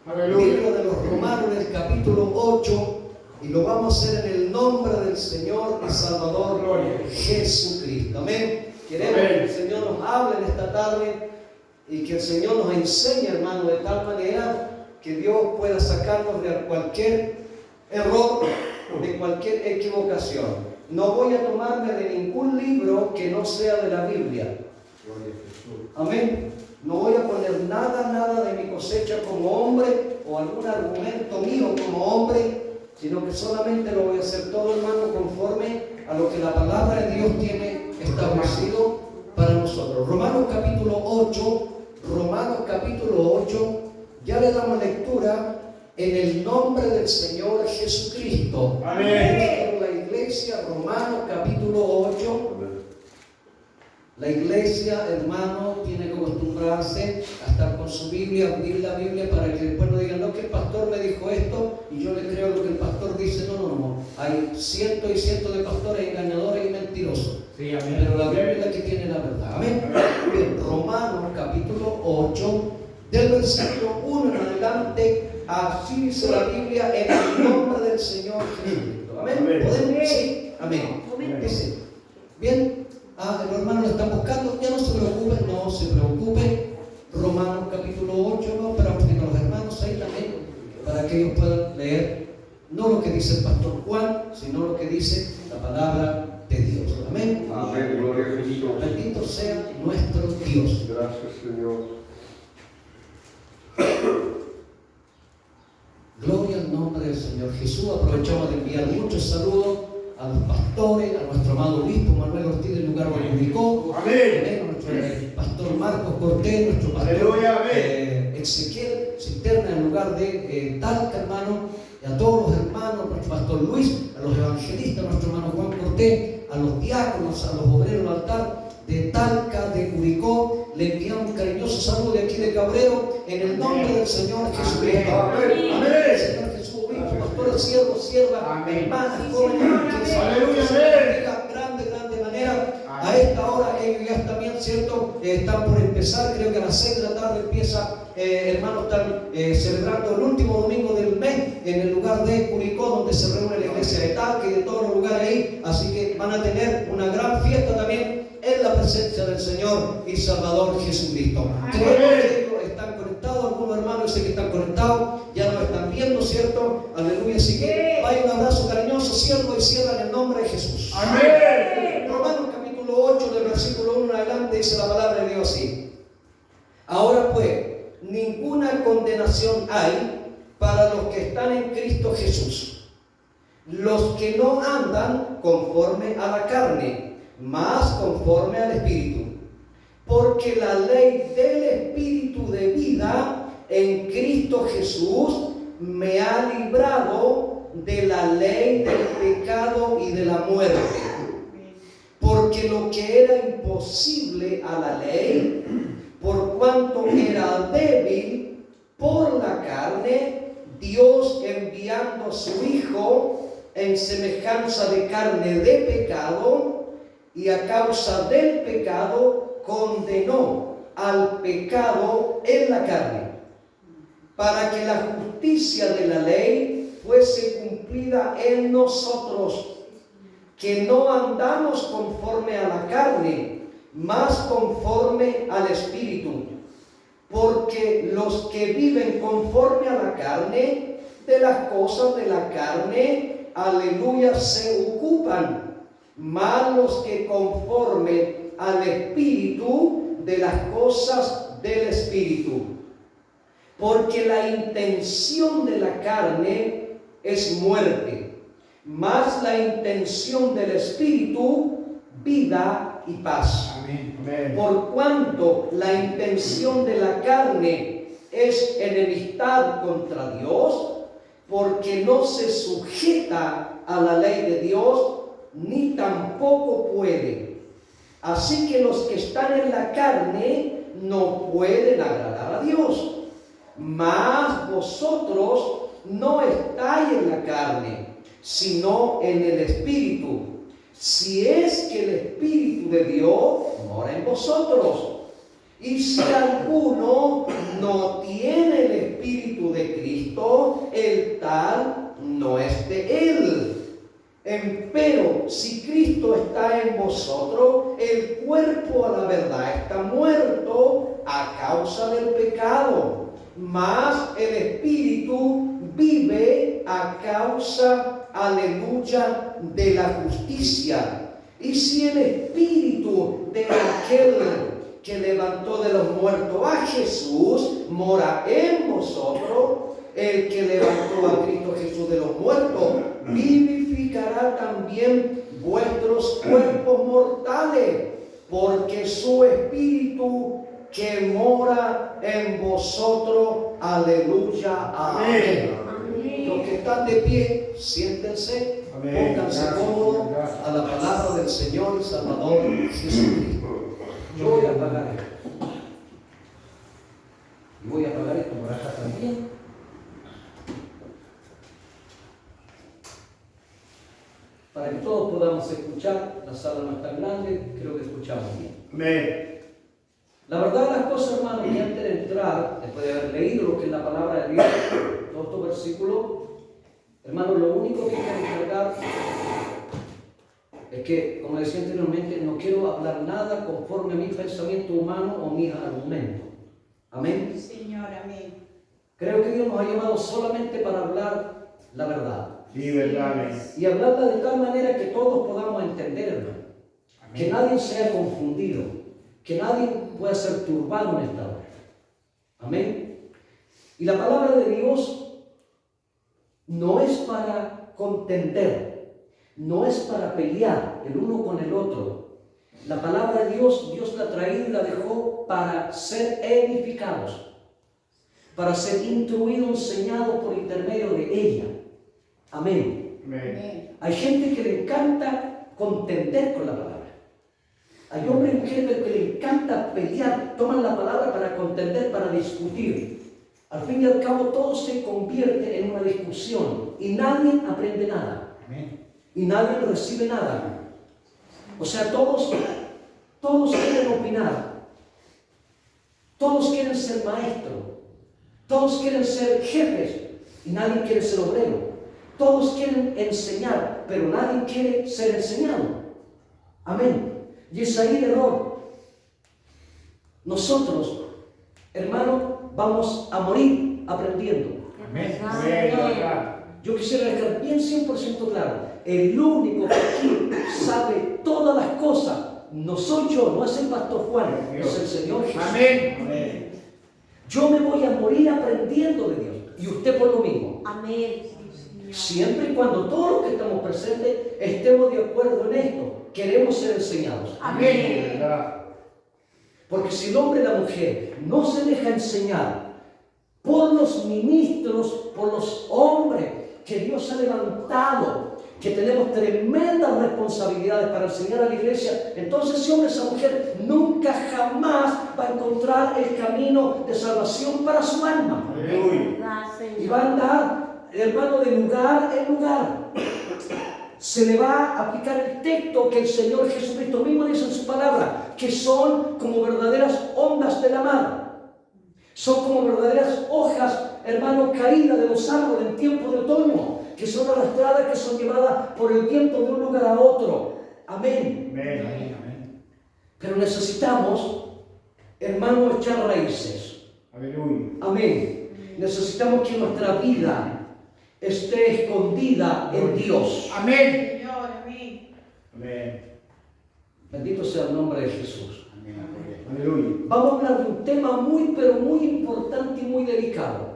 Libro de los Romanos, en el capítulo 8, y lo vamos a hacer en el nombre del Señor y Salvador Jesucristo. Amén. Queremos que el Señor nos hable en esta tarde y que el Señor nos enseñe, hermano, de tal manera que Dios pueda sacarnos de cualquier error, de cualquier equivocación. No voy a tomarme de ningún libro que no sea de la Biblia. Amén. No voy a poner nada de mi cosecha como hombre o algún argumento mío como hombre, sino que solamente lo voy a hacer todo, hermano, conforme a lo que la palabra de Dios tiene establecido para nosotros. Romanos capítulo 8, ya le damos lectura en el nombre del Señor Jesucristo. Amén. La iglesia, Romanos capítulo 8. La iglesia, hermano, tiene que acostumbrarse a estar con su Biblia, abrir la Biblia para que después no digan, no, que el pastor me dijo esto y yo le creo lo que el pastor dice. No. Hay cientos y cientos de pastores engañadores y mentirosos. Sí, amén. Pero la Biblia es la que tiene la verdad. Amén. Bien, Romanos capítulo 8, del versículo 1 en adelante, así dice la Biblia en el nombre del Señor Jesucristo. Amén. ¿Podemos? Sí. Amén. Dice, bien. Los hermanos lo están buscando, ya no se preocupen. Romanos capítulo 8, no, pero vamos a los hermanos ahí también, para que ellos puedan leer no lo que dice el pastor Juan, sino lo que dice la palabra de Dios. Amén. Amén, gloria a Cristo. Bendito sea nuestro Dios. Gracias, Señor. Gloria al nombre del Señor Jesús. Aprovechamos de enviar muchos saludos a los pastores, a nuestro amado obispo Manuel Ortiz del lugar donde ubicó, a nuestro pastor Marcos Cortés, nuestro pastor Ezequiel Cisterna en lugar de Talca, hermano, y a todos los hermanos, nuestro pastor Luis, a los evangelistas, a nuestro hermano Juan Cortés, a los diáconos, a los obreros del altar de Talca, de Curicó, le enviamos un cariñoso saludo de aquí de Cabrero, en el nombre del Señor Jesucristo. Amén. Señor Jesús, obispo, pastores, siervos, siervas, hermanas, jóvenes, que se bendiga grande manera. A esta hora ellos ya están bien, ¿cierto? Están por empezar, creo que a las 6 de la tarde empieza, hermanos, están celebrando el último domingo del mes en el lugar de Curicó, donde se reúne la iglesia de Talca y de todos los lugares ahí, así que van a tener una gran fiesta también en la presencia del Señor y Salvador Jesucristo. Creo que ellos están conectados, algunos hermanos sé que están conectados, ya nos están viendo, ¿cierto? Aleluya, así que vaya un abrazo cariñoso, siervo y sierva en el nombre de Jesús. Amén. Romanos capítulo 8, del versículo 1 en adelante, dice la palabra de Dios así. Ahora pues, ninguna condenación hay para los que están en Cristo Jesús, los que no andan conforme a la carne, más conforme al Espíritu. Porque la ley del Espíritu de vida en Cristo Jesús me ha librado de la ley del pecado y de la muerte. Porque lo que era imposible a la ley, por cuanto era débil por la carne, Dios enviando a su Hijo en semejanza de carne de pecado, y a causa del pecado condenó al pecado en la carne, para que la justicia de la ley fuese cumplida en nosotros, que no andamos conforme a la carne, mas conforme al Espíritu. Porque los que viven conforme a la carne, de las cosas de la carne, aleluya, se ocupan, mas los que conforme al Espíritu, de las cosas del Espíritu. Porque la intención de la carne es muerte, mas la intención del Espíritu, vida y paz. Amén. Por cuanto la intención de la carne es enemistad contra Dios, porque no se sujeta a la ley de Dios, ni tampoco puede. Así que los que están en la carne no pueden agradar a Dios. Mas vosotros no estáis en la carne, sino en el Espíritu. Si es que el Espíritu de Dios mora en vosotros. Y si alguno no tiene el Espíritu de mortal no es de él. Empero, si Cristo está en vosotros, el cuerpo a la verdad está muerto a causa del pecado, mas el espíritu vive a causa, aleluya, de la justicia. Y si el espíritu de aquel que levantó de los muertos a Jesús mora en vosotros, el que levantó a Cristo Jesús de los muertos vivificará también vuestros cuerpos mortales, porque su espíritu que mora en vosotros, aleluya, amén. Los que están de pie, siéntense, pónganse cómodos a la palabra del Señor y Salvador Jesucristo. Yo voy a apagar esto. Y voy a apagar esto por acá también. Para que todos podamos escuchar, la sala no es tan grande, creo que escuchamos bien. Amén. La verdad de las cosas, hermanos, que antes de entrar, después de haber leído lo que es la palabra de Dios, todos estos versículos, hermanos, lo único que quiero encargar es que, como decía anteriormente, no quiero hablar nada conforme a mi pensamiento humano o mis argumentos. Amén. Señor, amén. Creo que Dios nos ha llamado solamente para hablar la verdad. Sí, verdad, amén. Y hablarla de tal manera que todos podamos entender, hermano. Que nadie sea confundido, que nadie pueda ser turbado en esta hora. Amén. Y la palabra de Dios no es para contender, no es para pelear el uno con el otro. La palabra de Dios, Dios la traído y la dejó para ser edificados, para ser instruidos, enseñados por intermedio de ella. Amén. Amén. Hay gente que le encanta contender con la palabra. Hay hombres y mujeres que le encanta pelear, toman la palabra para contender, para discutir. Al fin y al cabo todo se convierte en una discusión y nadie aprende nada. Amén. Y nadie recibe nada. O sea, todos quieren opinar. Todos quieren ser maestros. Todos quieren ser jefes y nadie quiere ser obrero. Todos quieren enseñar, pero nadie quiere ser enseñado. Amén. Y es ahí el error. Nosotros, hermanos, vamos a morir aprendiendo. Amén. Amén. Yo quisiera dejar bien 100% claro. El único que aquí sabe todas las cosas no soy yo, no es el pastor Juan, es el Señor Jesús. Amén. Amén. Yo me voy a morir aprendiendo de Dios. Y usted por lo mismo. Amén. Siempre y cuando todos los que estamos presentes estemos de acuerdo en esto, queremos ser enseñados. Amén. Porque si el hombre y la mujer no se deja enseñar por los ministros, por los hombres que Dios ha levantado, que tenemos tremendas responsabilidades para enseñar a la iglesia, entonces ese hombre, esa mujer nunca jamás va a encontrar el camino de salvación para su alma. Aleluya. Y va a andar, hermano, de lugar en lugar. Se le va a aplicar el texto que el Señor Jesucristo mismo dice en su palabra, que son como verdaderas ondas de la mar. Son como verdaderas hojas, hermano, caídas de los árboles en tiempo de otoño, que son arrastradas, que son llevadas por el viento de un lugar a otro. Amén. Amén. Pero necesitamos, hermano, echar raíces. Aleluya. Amén. Necesitamos que nuestra vida esté escondida en Dios. Amén. Señor, amén. Amén. Bendito sea el nombre de Jesús. Aleluya. Vamos a hablar de un tema muy, pero muy importante y muy delicado,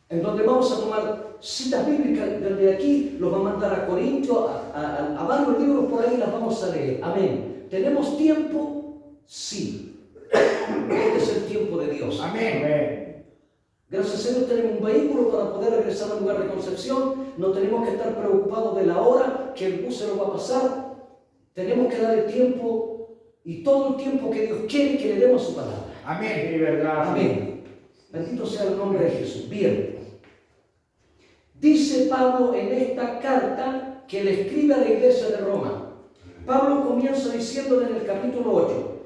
en donde vamos a tomar citas bíblicas desde aquí, los va a mandar a Corintios, a varios libros por ahí, las vamos a leer. Amén. ¿Tenemos tiempo? Sí. Este es el tiempo de Dios. Amén. Gracias a Dios tenemos un vehículo para poder regresar al lugar de concepción. No tenemos que estar preocupados de la hora que el bus se nos va a pasar. Tenemos que darle tiempo y todo el tiempo que Dios quiere que le demos su palabra. Amén. Mi verdad. Amén. Bendito sea el nombre de Jesús. Bien. Dice Pablo en esta carta que le escribe a la iglesia de Roma. Pablo comienza diciéndole en el capítulo 8.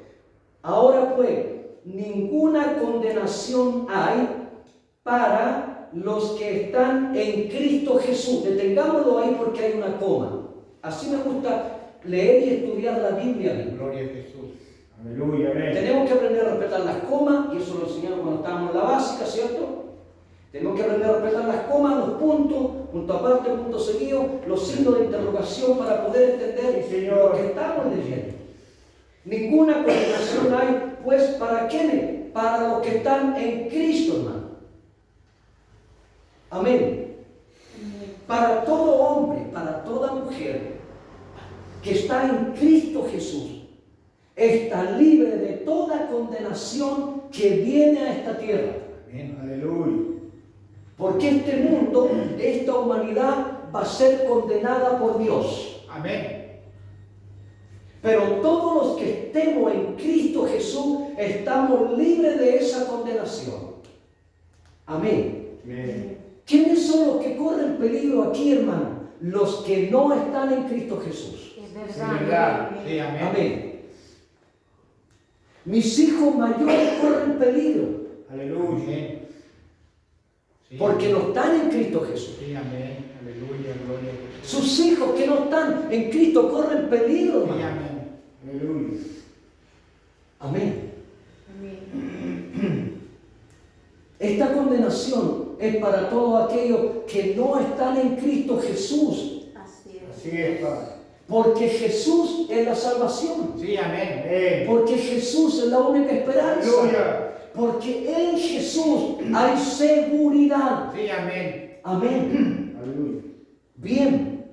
Ahora pues, ninguna condenación hay para los que están en Cristo Jesús. Detengámoslo ahí porque hay una coma. Así me gusta leer y estudiar la Biblia. Gloria a Jesús. Aleluya, amén. Tenemos que aprender a respetar las comas, y eso lo enseñamos cuando estábamos en la básica, ¿cierto? Tenemos que aprender a respetar las comas, los puntos, punto aparte, punto seguido, los signos de interrogación para poder entender Sí, Señor. lo que estamos leyendo. Ninguna condenación hay, pues, ¿para quiénes? Para los que están en Cristo, hermano. Amén. Para todo hombre, para toda mujer que está en Cristo Jesús, está libre de toda condenación que viene a esta tierra. Amén. Aleluya. Porque este mundo, esta humanidad va a ser condenada por Dios. Amén. Pero todos los que estemos en Cristo Jesús estamos libres de esa condenación. Amén. Amén. ¿Quiénes son los que corren peligro aquí, hermano? Los que no están en Cristo Jesús. Es Sí, verdad. verdad. Sí, amén. Amén. Mis hijos mayores corren peligro Aleluya. Sí. porque no están en Cristo Jesús. Sí, amén. Aleluya, gloria a Jesús. Sus hijos que no están en Cristo corren peligro, Sí, hermano. amén. Aleluya. Amén. Amén. Esta condenación es para todos aquellos que no están en Cristo Jesús, Así es. Así es, Padre. porque Jesús es la salvación, Sí, amén. Amén. porque Jesús es la única esperanza, Aleluya. porque en Jesús hay seguridad. Sí, amén. Amén. Aleluya. Bien.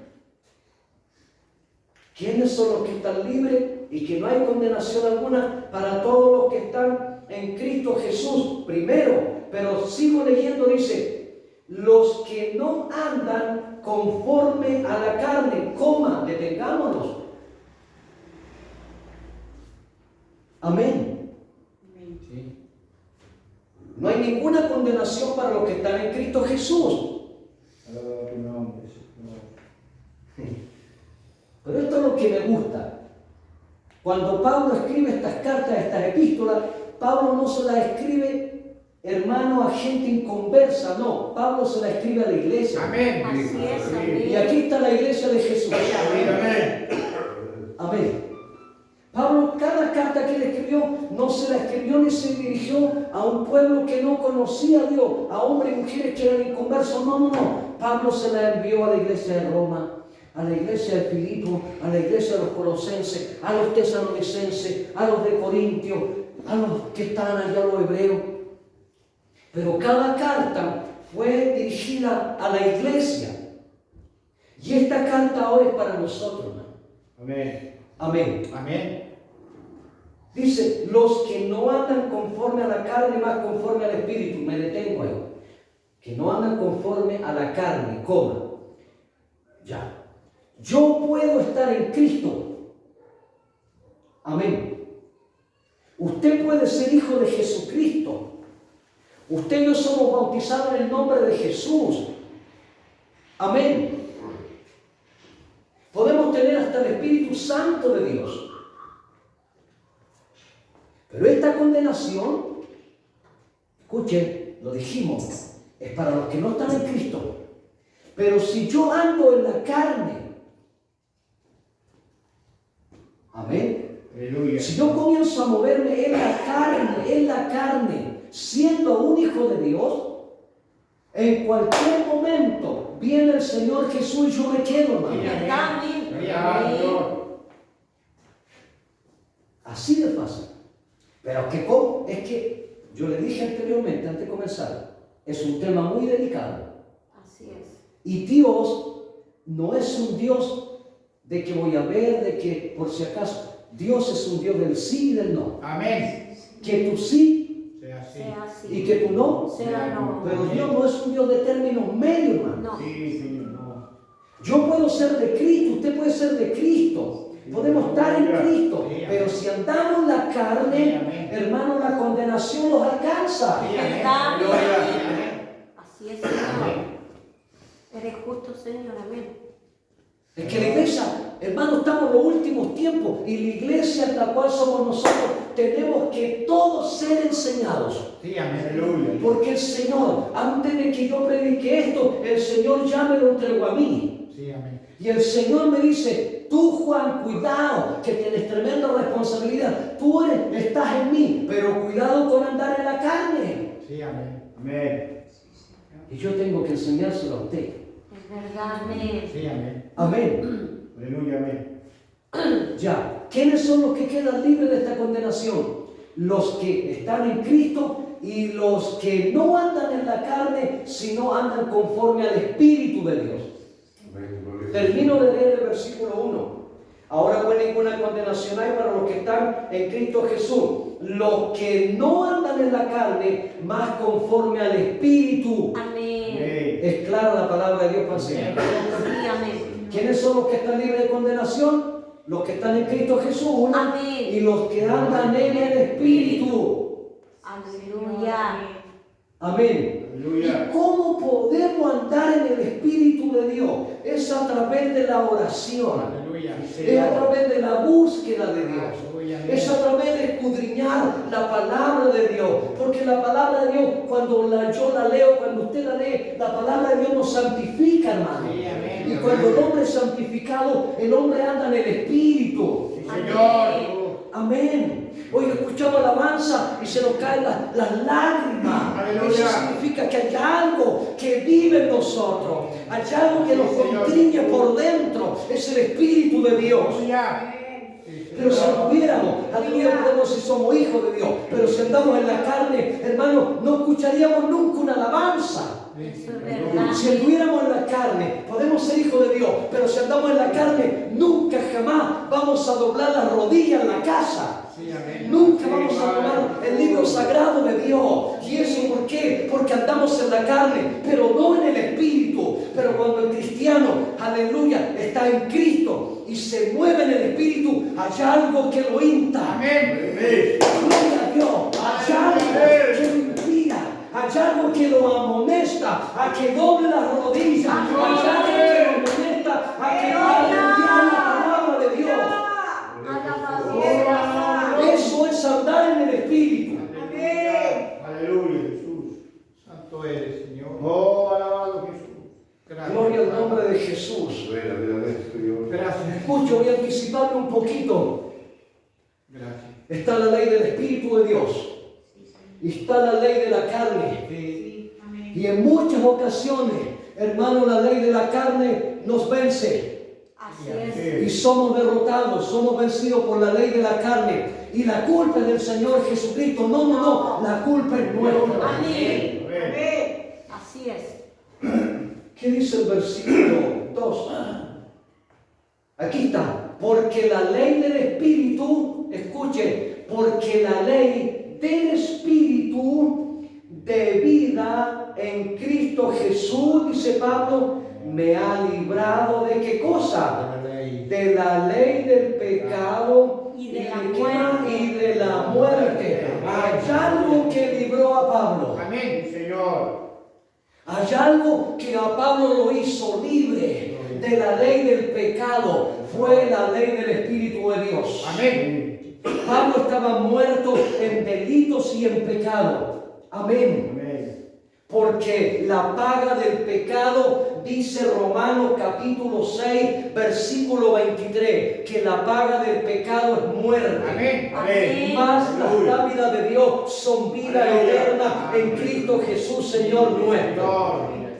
¿Quiénes son los que están libres y que no hay condenación alguna? Para todos los que están en Cristo Jesús. Primero, pero sigo leyendo, dice, los que no andan conforme a la carne, coma, detengámonos. Amén. Amén. Sí. No hay ninguna condenación para los que están en Cristo Jesús. Alabado tu nombre, Señor. Pero esto es lo que me gusta. Cuando Pablo escribe estas cartas, estas epístolas, Pablo no se las escribe, hermano, a gente inconversa, no. Pablo se la escribe a la iglesia. Amén. Así es, amén. Y aquí está la iglesia de Jesús. Amén, amén. Amén. Pablo, cada carta que le escribió, no se la escribió ni se dirigió a un pueblo que no conocía a Dios, a hombres y mujeres que eran inconversos. No, no, no. Pablo se la envió a la iglesia de Roma, a la iglesia de Filipo, a la iglesia de los Colosenses, a los Tesalonicenses, a los de Corintios, a los que estaban allá, los hebreos. Pero cada carta fue dirigida a la iglesia. Y esta carta ahora es para nosotros, hermano. Amén. Amén. Amén. Dice, los que no andan conforme a la carne, más conforme al Espíritu. Me detengo ahí. Que no andan conforme a la carne, coma. Ya. Yo puedo estar en Cristo. Amén. Usted puede ser hijo de Jesucristo. Usted y yo somos bautizados en el nombre de Jesús. Amén. Podemos tener hasta el Espíritu Santo de Dios. Pero esta condenación, escuchen, lo dijimos, es para los que no están en Cristo. Pero si yo ando en la carne, amén. Aleluya. Si yo comienzo a moverme en la carne, siendo un hijo de Dios, en cualquier momento viene el Señor Jesús y yo me quedo, hermano. Amén. Gloria al Señor. Así de fácil. Pero que ¿cómo? Es que yo le dije anteriormente, antes de comenzar, es un tema muy delicado. Así es. Y Dios no es un Dios de que voy a ver, de que por si acaso. Dios es un Dios del sí y del no. Amén. Que tu sí Sea así. Sea así. y que tu no. Sea no. Pero Dios no es un Dios de términos medios, hermano. No. Sí, Señor. No. Yo puedo ser de Cristo, usted puede ser de Cristo. Podemos estar en Cristo. Pero si andamos en la carne, hermano, la condenación los alcanza. Sí, amén. Verdad, Gloria. amén. Amén. Así es, Señor. Eres justo, Señor. Amén. Es que la iglesia, hermano, estamos en los últimos tiempos y la iglesia en la cual somos nosotros tenemos que todos ser enseñados. Sí, amén. Aleluya. Porque el Señor, antes de que yo predique esto, el Señor ya me lo entregó a mí. Sí, amén. Y el Señor me dice, tú Juan, cuidado, que tienes tremenda responsabilidad. Tú estás en mí, pero cuidado con andar en la carne. Sí, amén. Amén. Y yo tengo que enseñárselo a usted. Es verdad, amén. Sí, amén. Amén. Aleluya, amén. Ya, ¿quiénes son los que quedan libres de esta condenación? Los que están en Cristo y los que no andan en la carne, sino andan conforme al Espíritu de Dios. Termino de leer el versículo 1. Ahora pues ninguna condenación hay para los que están en Cristo Jesús. Los que no andan en la carne, más conforme al Espíritu. Amén. Amén. Es clara la palabra de Dios para enseñar. Sí, amén. ¿Quiénes son los que están libres de condenación? Los que están en Cristo Jesús. Amén. Y los que andan en el Espíritu. Aleluya. Amén. Aleluya. ¿Y cómo podemos andar en el Espíritu de Dios? Es a través de la oración. Aleluya. Es a través de la búsqueda de Dios. Aleluya. Es a través de escudriñar la palabra de Dios. Porque la palabra de Dios, cuando yo la leo, cuando usted la lee, la palabra de Dios nos santifica, hermano. Sí, amén. Y cuando el hombre es santificado, el hombre anda en el Espíritu. Sí, Señor. Amén. Hoy escuchamos alabanza y se nos caen las lágrimas. Aleluya. Eso significa que hay algo que vive en nosotros. Hay algo que nos constriñe por dentro. Es el Espíritu de Dios. Aleluya. Pero si tuviéramos, aleluya, podemos si somos hijos de Dios. Pero si andamos en la carne, hermano, no escucharíamos nunca una alabanza. Eso es verdad. Si anduviéramos en la carne, podemos ser hijos de Dios, pero si andamos en la carne, nunca jamás vamos a doblar las rodillas en la casa. Sí, amén. Nunca vamos a tomar el libro sagrado de Dios. ¿Y eso por qué? Porque andamos en la carne, pero no en el Espíritu. Pero cuando el cristiano, aleluya, está en Cristo y se mueve en el Espíritu, hay algo que lo insta. Amén. Gloria a Dios. Hay algo que lo inspira. Hay algo que lo amonesta a que doble las rodillas. Hay algo que lo amonesta a que aleluya la palabra de Dios. Eso es andar en el Espíritu. Aleluya, Jesús. Santo eres, Señor. Oh, alabado Jesús. Gracias. Gloria al nombre de Jesús. Gracias. Escucho, voy a anticiparme un poquito. Gracias. Está la ley del Espíritu de Dios. Y está la ley de la carne. Sí. Amén. Y en muchas ocasiones, hermano, la ley de la carne nos vence. Así es. Y somos derrotados, somos vencidos por la ley de la carne. Y la culpa es del Señor Jesucristo. No, la culpa es nuestra. Amén. Amén. Así es. ¿Qué dice el versículo 2? Aquí está. Porque la ley del Espíritu, escuchen, porque la ley del Espíritu de vida en Cristo Jesús, dice Pablo, me ha librado de qué cosa? De la ley del pecado Y de la qué muerte. más? Y de la muerte. Hay algo que libró a Pablo. Amén, Señor. Hay algo que a Pablo lo hizo libre de la ley del pecado. Fue la ley del Espíritu de Dios. Amén. Pablo estaba muerto en delitos y en pecado. Amén. Amén. Porque la paga del pecado, dice Romanos capítulo 6, versículo 23, que la paga del pecado es muerte. Amén. Amén. Mas las Aleluya. dávidas de Dios son vida Aleluya. eterna en Cristo Jesús, Señor nuestro. Señor.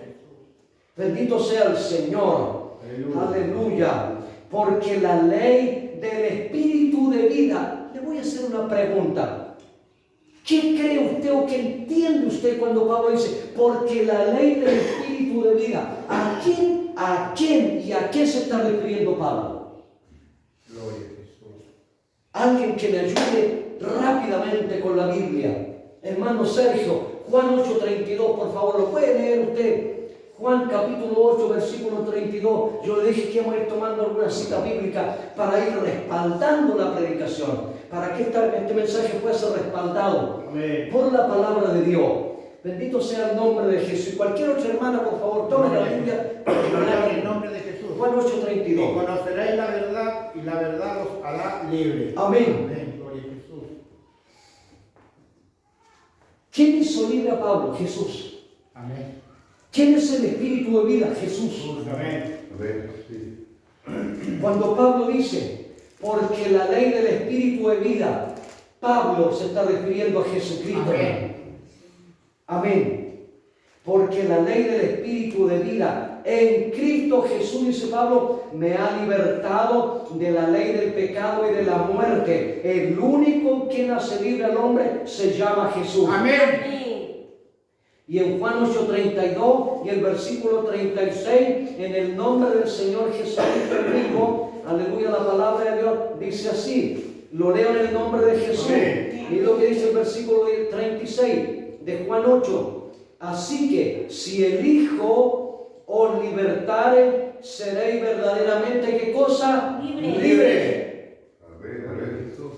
Bendito sea el Señor. Aleluya. Aleluya. Porque la ley del Espíritu de vida. Le voy a hacer una pregunta. ¿Qué cree usted o qué entiende usted cuando Pablo dice, porque la ley del Espíritu de vida? ¿A quién y a qué se está refiriendo Pablo? Gloria a Jesús. Alguien que me ayude rápidamente con la Biblia. Hermano Sergio, Juan 8:32, por favor, ¿lo puede leer usted? Juan capítulo 8, versículo 32. Yo le dije que íbamos a ir tomando alguna cita bíblica para ir respaldando la predicación, para que este mensaje fuese respaldado Amén. por la palabra de Dios. Bendito sea el nombre de Jesús. Cualquier otra hermana, por favor, tome la Biblia. En el nombre de Jesús. Juan Y 8:32. conoceréis la verdad y la verdad os hará libre. Amén. Amén. Gloria a Jesús. ¿Quién hizo libre a Pablo? Jesús. Amén. ¿Quién es el espíritu de vida? Jesús. Amén. Amén. Sí. Cuando Pablo dice, porque la ley del espíritu de vida, Pablo se está refiriendo a Jesucristo. Amén. Amén. Porque la ley del espíritu de vida en Cristo Jesús, dice Pablo, me ha libertado de la ley del pecado y de la muerte. El único quien hace libre al hombre se llama Jesús. Amén. Amén. Y en Juan 8:32 y el versículo 36, en el nombre del Señor Jesucristo mismo, aleluya, la palabra de Dios dice así. Lo leo en el nombre de Jesús. Amén. Y lo que dice el versículo 36 de Juan 8. Así que si el Hijo os libertare, seréis verdaderamente, ¿qué cosa? Libre. Libre. Amén. Amén. Jesús.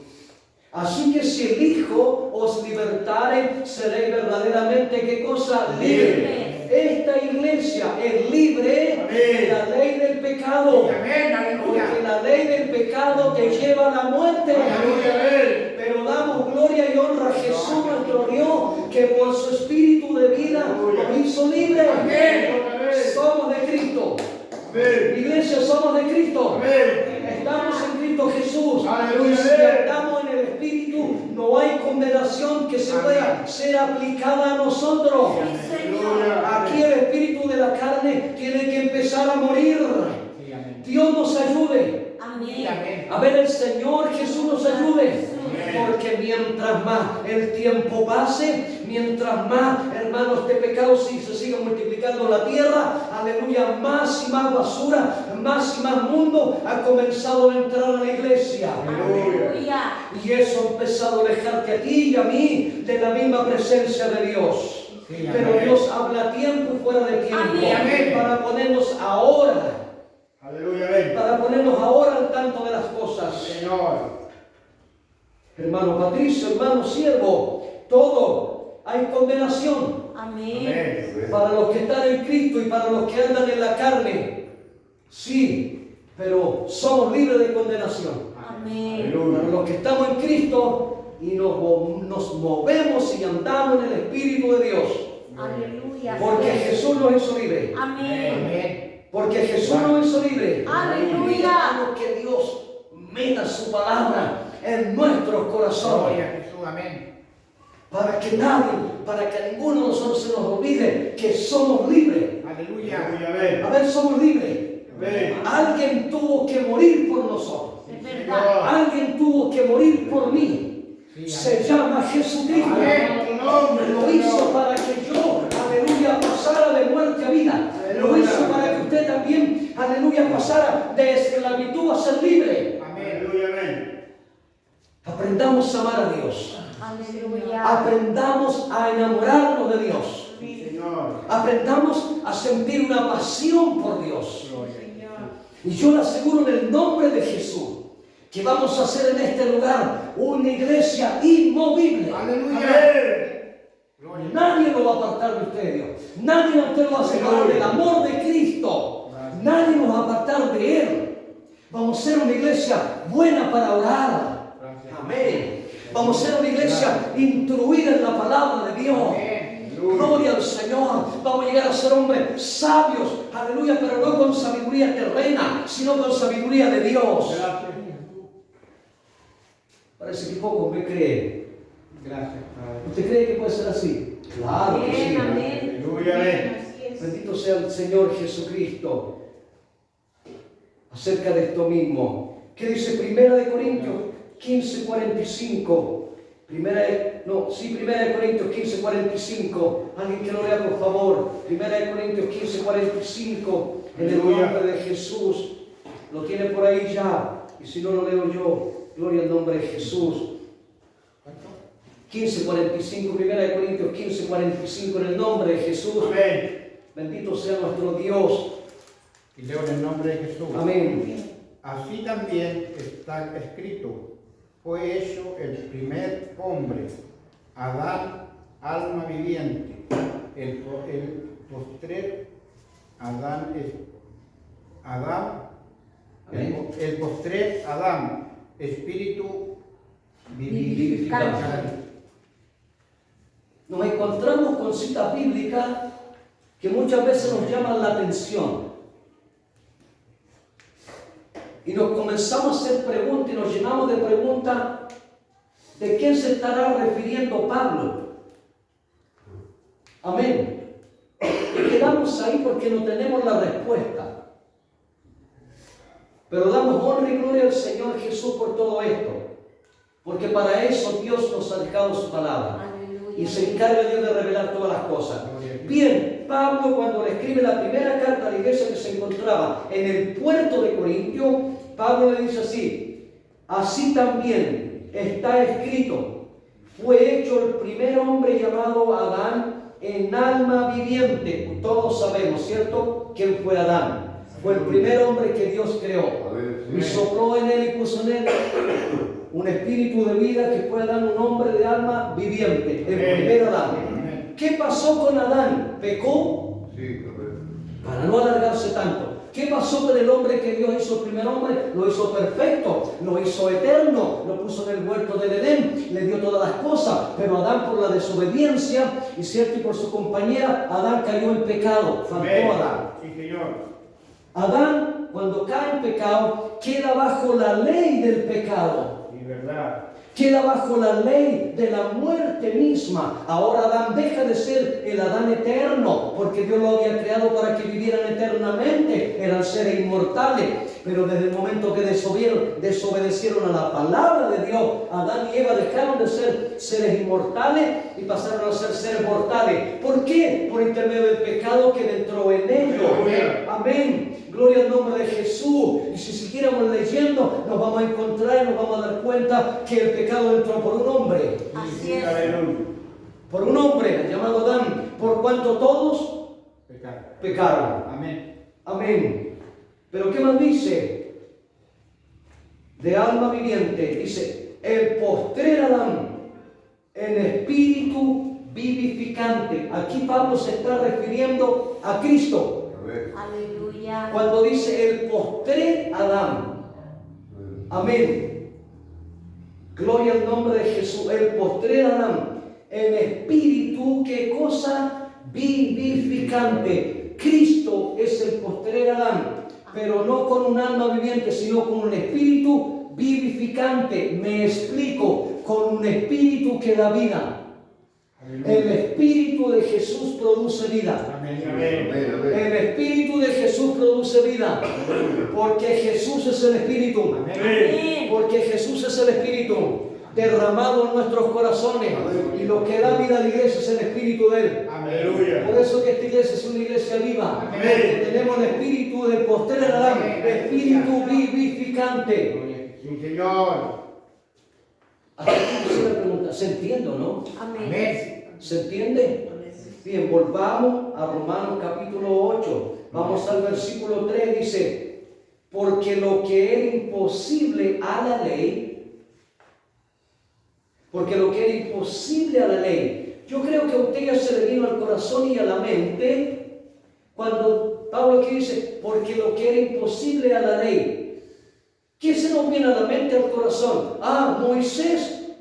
Así que si el Hijo os libertare, seréis verdaderamente, ¿qué cosa? Libre. Esta iglesia es libre de la ley del pecado. Amén. Porque Aleluya. la ley del pecado te lleva a la muerte. Aleluya. Pero damos gloria y honra a Jesús nuestro Dios, que por su espíritu de vida nos hizo libres. Amén. Somos de Cristo. Amén. Iglesia, somos de Cristo. Amén. Estamos en Cristo Jesús. Aleluya. Y si estamos en el Espíritu, no hay condenación que se pueda ser aplicada a nosotros. Sí, Señor. Aquí el espíritu de la carne tiene que empezar a morir. Sí, amén. Dios nos ayude. Amén. Amén. A ver, el Señor Jesús nos ayude. Amén. Porque mientras más el tiempo pase, mientras más, hermanos, este pecado se siga multiplicando en la tierra, aleluya, más y más basura, más y más mundo ha comenzado a entrar a la iglesia. Aleluya. Y eso ha empezado a alejarte a ti y a mí de la misma presencia de Dios. Sí, Pero amén. Dios habla a tiempo y fuera de tiempo. Amén. Para ponernos ahora, Aleluya. Amén. para ponernos ahora al tanto de las cosas. Señor. Hermano Patricio, hermano siervo, todo hay condenación Amén. Amén. para los que están en Cristo y para los que andan en la carne. Sí, pero somos libres de condenación. Amén. Para Aleluya. los que estamos en Cristo y nos movemos y andamos en el Espíritu de Dios. Aleluya. Porque Jesús nos hizo libre. Amén. Amén. Porque Jesús nos hizo libre. Aleluya. Dejamos que Dios meta su palabra en nuestros corazones. Gloria a Jesús. Amén. Para que nadie, para que ninguno de nosotros se nos olvide que somos libres. Aleluya. A ver, somos libres. Amén. Alguien tuvo que morir por nosotros. Es verdad. Alguien tuvo que morir por mí. Sí, Se llama Jesucristo. Amén. Tu nombre, Lo hizo para que yo, aleluya, pasara de muerte a vida. Lo Aleluya. hizo para que usted también, aleluya, pasara de esclavitud a ser libre. Amén. Aleluya. Amén. Aprendamos a amar a Dios. Aleluya. Aprendamos a enamorarnos de Dios. Sí, Señor. Aprendamos a sentir una pasión por Dios. Gloria. Y yo le aseguro en el nombre de Jesús que vamos a hacer en este lugar una iglesia inmovible. Aleluya. Gloria. Nadie lo va a apartar de usted, Dios. Nadie a usted lo va a separar del amor de Cristo. Nadie nos va a apartar de Él. Vamos a ser una iglesia buena para orar. Gracias. Amén. Vamos a ser una iglesia instruida en la palabra de Dios. Amén. Gloria al Señor. Vamos a llegar a ser hombres sabios. Aleluya, pero no con sabiduría terrena, sino con sabiduría de Dios. Gracias. Parece que poco me cree. Gracias, Padre. ¿Usted cree que puede ser así? Claro que sí. Amén. Amén. Aleluya. Amén. Así es. Bendito sea el Señor Jesucristo. Acerca de esto mismo. ¿Qué dice 1 Corintios 15:45? Primera de Corintios 15:45. Alguien que lo lea, por favor. 1 Corintios 15:45. En el Aleluya. nombre de Jesús. Lo tiene por ahí ya. Y si no lo leo yo, gloria al nombre de Jesús. 15:45, 1 Corintios 15:45, en el nombre de Jesús. Amén. Bendito sea nuestro Dios. Y leo en el nombre de Jesús. Amén. Así también está escrito, fue hecho el primer hombre, Adán, alma viviente. El postrer Adán es Amén. el postrer Adán, espíritu vivificante. nos encontramos con citas bíblicas que muchas veces nos llaman la atención. Y nos comenzamos a hacer preguntas y nos llenamos de preguntas de quién se estará refiriendo Pablo. Amén. Y quedamos ahí porque no tenemos la respuesta. Pero damos honra y gloria al Señor Jesús por todo esto. Porque para eso Dios nos ha dejado su palabra. Aleluya. Y se encarga Dios de revelar todas las cosas. Bien, Pablo cuando le escribe la primera carta a la iglesia que se encontraba en el puerto de Corintio, Pablo le dice así: así también está escrito, fue hecho el primer hombre llamado Adán en alma viviente. Todos sabemos, ¿cierto?, quién fue Adán. Fue el primer hombre que Dios creó. Y sopló en él y puso en él un espíritu de vida que fue Adán, un hombre de alma viviente. El primer Adán. ¿Qué pasó con Adán? ¿Pecó? Sí, correcto. Para no alargarse tanto. ¿Qué pasó con el hombre que Dios hizo el primer hombre? Lo hizo perfecto, lo hizo eterno, lo puso en el huerto del Edén, le dio todas las cosas. Pero Adán, por la desobediencia y cierto, y por su compañera, Adán cayó en pecado. Faltó Adán. Sí, Señor. Adán, cuando cae en pecado, queda bajo la ley del pecado. Sí, verdad. Queda bajo la ley de la muerte misma. Ahora Adán deja de ser el Adán eterno, porque Dios lo había creado para que vivieran eternamente. Eran seres inmortales. Pero desde el momento que desobedecieron a la palabra de Dios, Adán y Eva dejaron de ser seres inmortales y pasaron a ser seres mortales. ¿Por qué? Por intermedio del pecado que entró en ellos. Amén. Gloria al nombre de Jesús. Y si siguiéramos leyendo, nos vamos a encontrar y nos vamos a dar cuenta que el pecado entró por un hombre. Así es. Aleluya. Por un hombre llamado Adán. Por cuanto todos pecaron. Amén. Amén. Pero ¿qué más dice? De alma viviente. Dice, el postrer Adán, en espíritu vivificante. Aquí Pablo se está refiriendo a Cristo. Aleluya. Cuando dice el postrer Adán. Amén. Gloria al nombre de Jesús. El postrer Adán, en espíritu, ¿qué cosa? Vivificante. Cristo es el postrer Adán, pero no con un alma viviente, sino con un espíritu vivificante. Me explico, con un espíritu que da vida. El espíritu de Jesús produce vida. Amén. El espíritu de Jesús produce vida. Porque Jesús es el espíritu. Amén. Porque Jesús es el espíritu derramado en nuestros corazones. Y lo que da vida a la iglesia es el espíritu de Él. Aleluya. Por eso que esta iglesia es una iglesia viva. Amén. Porque tenemos el espíritu del postrer Adán, el espíritu vivificante. Sí, Señor. Hasta aquí se me pregunta, ¿se entiende o no? Amén. ¿Se entiende? Bien, volvamos a Romanos capítulo 8. Vamos al versículo 3, dice, porque lo que era imposible a la ley, porque lo que era imposible a la ley, yo creo que a usted ya se le vino al corazón y a la mente, cuando Pablo aquí dice, porque lo que era imposible a la ley, ¿qué se nos viene a la mente, al corazón? Ah, Moisés,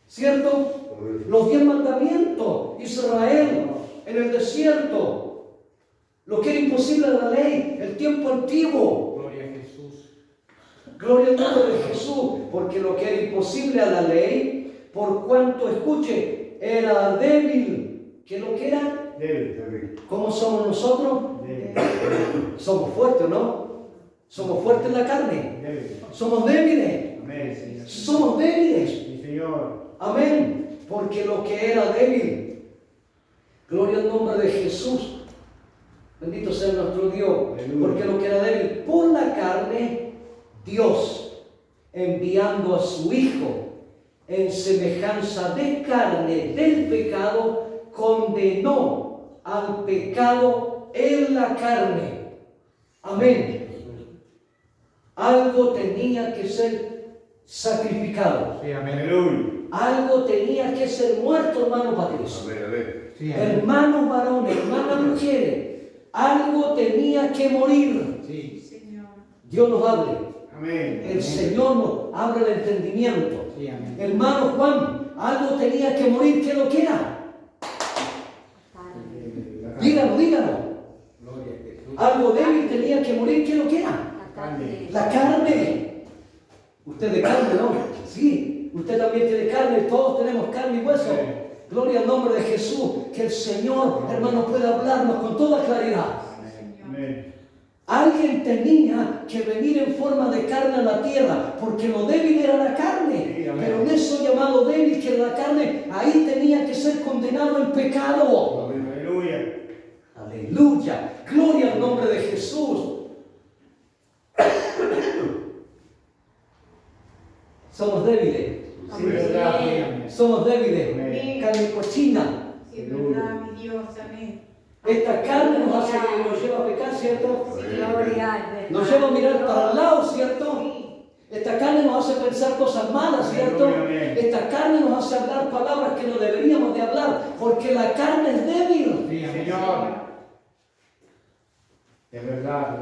¿cierto? Los 10 mandamientos, Israel en el desierto, lo que era imposible a la ley, el tiempo antiguo. Gloria a Jesús. Gloria al nombre de Jesús, porque lo que era imposible a la ley, por cuanto, escuche, era débil. ¿Qué es lo que era? Débil. ¿Cómo somos nosotros? Somos fuertes, ¿no? Somos fuertes en la carne. Débil. Somos débiles. Amén, Señor. Somos débiles. Sí, Señor. Amén. Porque lo que era débil, gloria al nombre de Jesús, bendito sea nuestro Dios. Aleluya. Porque lo que era débil por la carne, Dios, enviando a su Hijo en semejanza de carne del pecado, condenó al pecado en la carne. Amén. Algo tenía que ser sacrificado. Sí, amén. Aleluya. Algo tenía que ser muerto, hermano Patricio. Sí, amén. Hermanos varones, hermanas mujeres, algo tenía que morir. Sí. Señor. Dios nos hable. Amén. El Señor nos abre el entendimiento. Sí, amén. Hermano Juan, algo tenía que morir. ¿Qué lo que era? Carne. Dígalo, dígalo. Gloria a Jesús. Algo débil tenía que morir. ¿Qué lo que era? La carne. La carne. Usted de carne, ¿no? Sí, usted también tiene carne. Todos tenemos carne y hueso. Gloria al nombre de Jesús. Que el Señor, hermano, pueda hablarnos con toda claridad. Amén. Alguien tenía que venir en forma de carne a la tierra, porque lo débil era la carne. Sí, amén. Pero en eso llamado débil que era la carne, ahí tenía que ser condenado el pecado. Aleluya. Aleluya. Gloria al nombre de Jesús. Somos débiles. Sí, verdad. Amén. Somos débiles. Amén. Carne cochina. Sí, es verdad, mi Dios, amén. Esta carne nos hace, nos lleva a pecar, ¿cierto? Gloria al verdad. Nos lleva a mirar para el lado, ¿cierto? Sí, Esta carne nos hace pensar cosas malas, ¿cierto? Aleluya. Esta carne nos hace hablar palabras que no deberíamos de hablar, porque la carne es débil. Sí, Señor. Es verdad.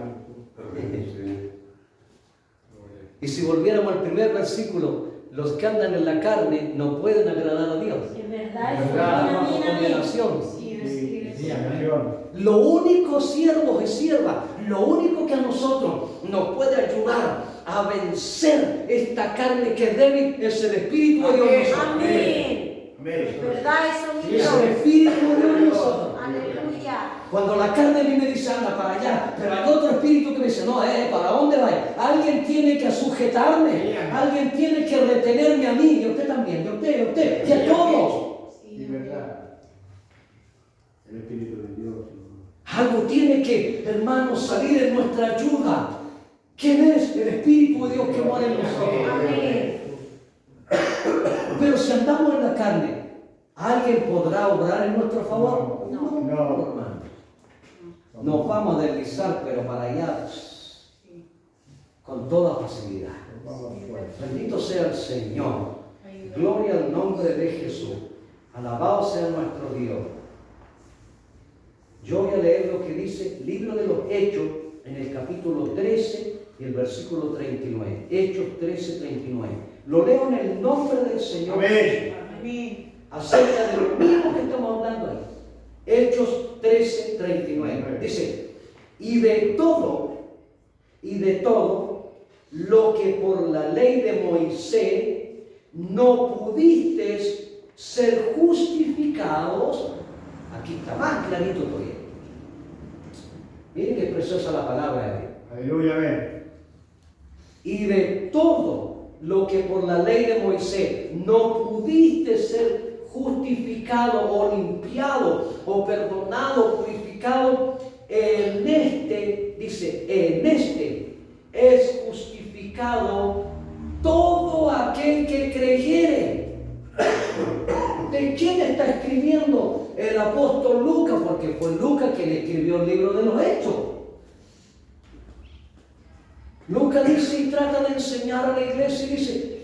Sí. Y si volviéramos al primer versículo, los que andan en la carne no pueden agradar a Dios. Es verdad, Es eso. verdad. Amén, Bajo amén, amén. condenación. sí, así es. Sí, amén. Lo único, siervos y siervas, lo único que a nosotros nos puede ayudar a vencer esta carne que es débil es el Espíritu de Dios en nosotros. Amén. Amén. Es verdad eso, mi Es el Dios. Espíritu de Dios en nosotros. Aleluya. Cuando la carne a mí me dice anda para allá, pero hay otro espíritu que me dice no, ¿para dónde va? Alguien tiene que sujetarme, alguien tiene que retenerme a mí, y a usted también, y a usted, y a usted, y a todos. Sí, Sí, verdad. El Espíritu de Dios. Algo tiene que, hermanos, salir en nuestra ayuda. ¿Quién es? El Espíritu de Dios que mora en nosotros. Amén. Pero si andamos en la carne, ¿alguien podrá obrar en nuestro favor? No. hermano. Nos vamos a deslizar, pero para allá, sí. con toda facilidad. Bendito sea el Señor. Gloria al nombre de Jesús. Alabado sea nuestro Dios. Yo voy a leer lo que dice el libro de los Hechos en el capítulo 13 y el versículo 39. Hechos 13, 39. Lo leo en el nombre del Señor. Amén. Amén. Acerca de lo mismo que estamos hablando ahí. Hechos 13, 39. Dice, y de todo lo que por la ley de Moisés no pudiste ser justificados. Aquí está más clarito todavía. Miren qué preciosa la palabra. Aleluya, amén. Y de todo lo que por la ley de Moisés no pudiste ser justificado o limpiado o perdonado, purificado, en este, dice, en este es justificado todo aquel que creyere. ¿De quién está escribiendo el apóstol Lucas? Porque fue Lucas quien escribió el libro de los Hechos. Lucas dice y trata de enseñar a la iglesia y dice,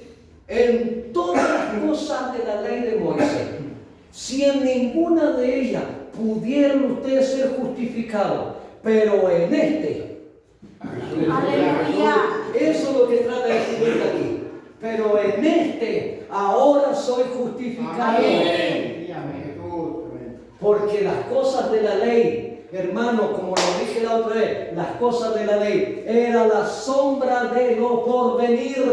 en todas las cosas de la ley de Moisés, si en ninguna de ellas pudieron ustedes ser justificados, pero en este, Aleluya. eso es lo que trata de escribir aquí, pero en este ahora soy justificado. Amén. Sí, amén. Jesús, amén. Porque las cosas de la ley, hermano, como lo dije la otra vez, las cosas de la ley era la sombra de lo porvenir.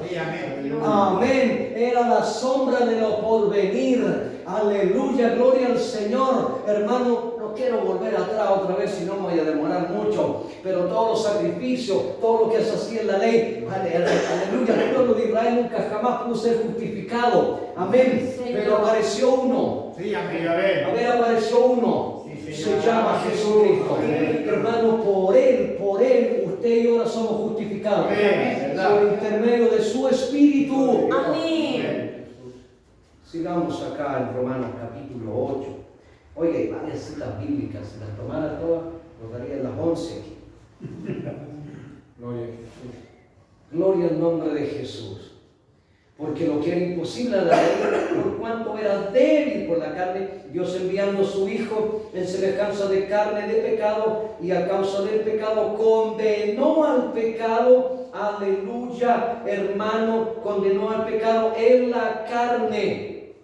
Sí, amén. Amén. Era la sombra de lo porvenir. Aleluya, gloria al Señor. Hermano, no quiero volver atrás otra vez, si no me voy a demorar mucho. Pero todos los sacrificios, todo lo que se hacía en la ley, aleluya, el pueblo de Israel nunca jamás pudo ser justificado. Amén. Pero apareció uno. Sí, amén. A Amén. ver, apareció uno. Sí, Se Señor. llama Jesucristo. Amén. Hermano, por él, usted y yo ahora somos justificados. Amén. Por intermedio de su Espíritu. Amén. Sigamos acá en Romanos capítulo 8. Oye, hay varias citas bíblicas. Si las tomara todas, nos darían las 11 aquí. Gloria a Jesús. Gloria al nombre de Jesús. Porque lo que era imposible a la ley, por cuanto era débil por la carne, Dios enviando a su Hijo en semejanza de carne de pecado, y a causa del pecado condenó al pecado. Aleluya, hermano, condenó al pecado en la carne,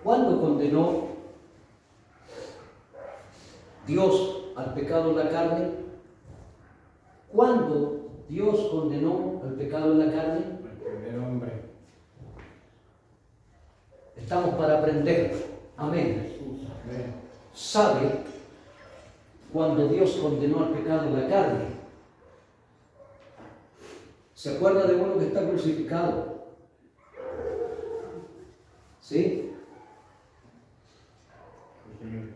¿Cuándo condenó Dios al pecado en la carne? ¿Cuándo Dios condenó al pecado en la carne? El primer hombre. Estamos para aprender. Amén. Jesús. Amén. ¿Sabe cuando Dios condenó al pecado en la carne? ¿Se acuerda de uno que está crucificado? ¿Sí? El Señor.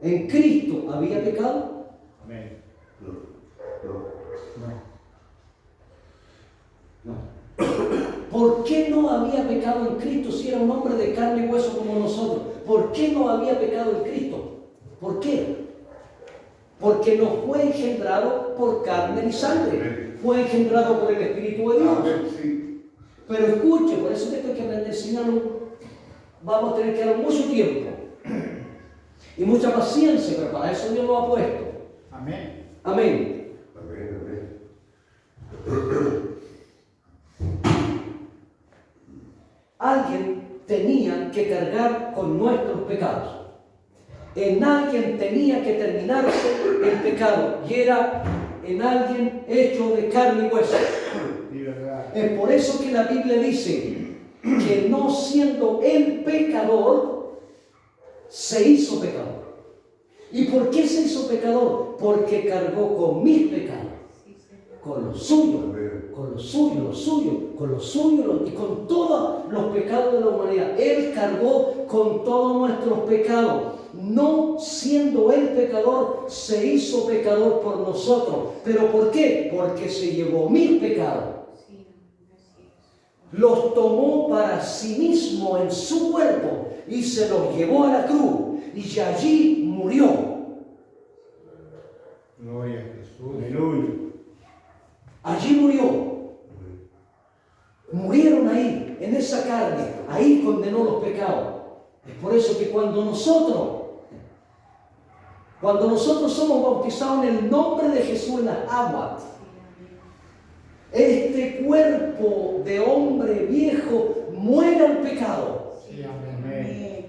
¿En Cristo había pecado? Amén. No. ¿Por qué no había pecado en Cristo si era un hombre de carne y hueso como nosotros? ¿Por qué no había pecado en Cristo? ¿Por qué? Porque no fue engendrado por carne ni sangre, fue engendrado por el Espíritu de Dios. Pero escuche, por eso que esto hay que aprender a enseñarlo. Vamos a tener que dar mucho tiempo y mucha paciencia, pero para eso Dios lo ha puesto. Amén. Amén. Amén. Alguien tenía que cargar con nuestros pecados. En alguien tenía que terminarse el pecado y era en alguien hecho de carne y hueso. Sí, verdad. Es por eso que la Biblia dice que no siendo el pecador, se hizo pecador. ¿Y por qué se hizo pecador? Porque cargó con mis pecados, con los suyos, con los suyos y con todos los pecados de la humanidad. Él cargó con todos nuestros pecados. No siendo el pecador, se hizo pecador por nosotros. ¿Pero por qué? Porque se llevó mis pecados. Los tomó para sí mismo en su cuerpo y se los llevó a la cruz y allí murió. Gloria a Jesús. Aleluya. Allí murió. Murieron ahí, en esa carne. Ahí condenó los pecados. Es por eso que cuando nosotros somos bautizados en el nombre de Jesús en las aguas, este cuerpo de hombre viejo muere al pecado. Sí, amén.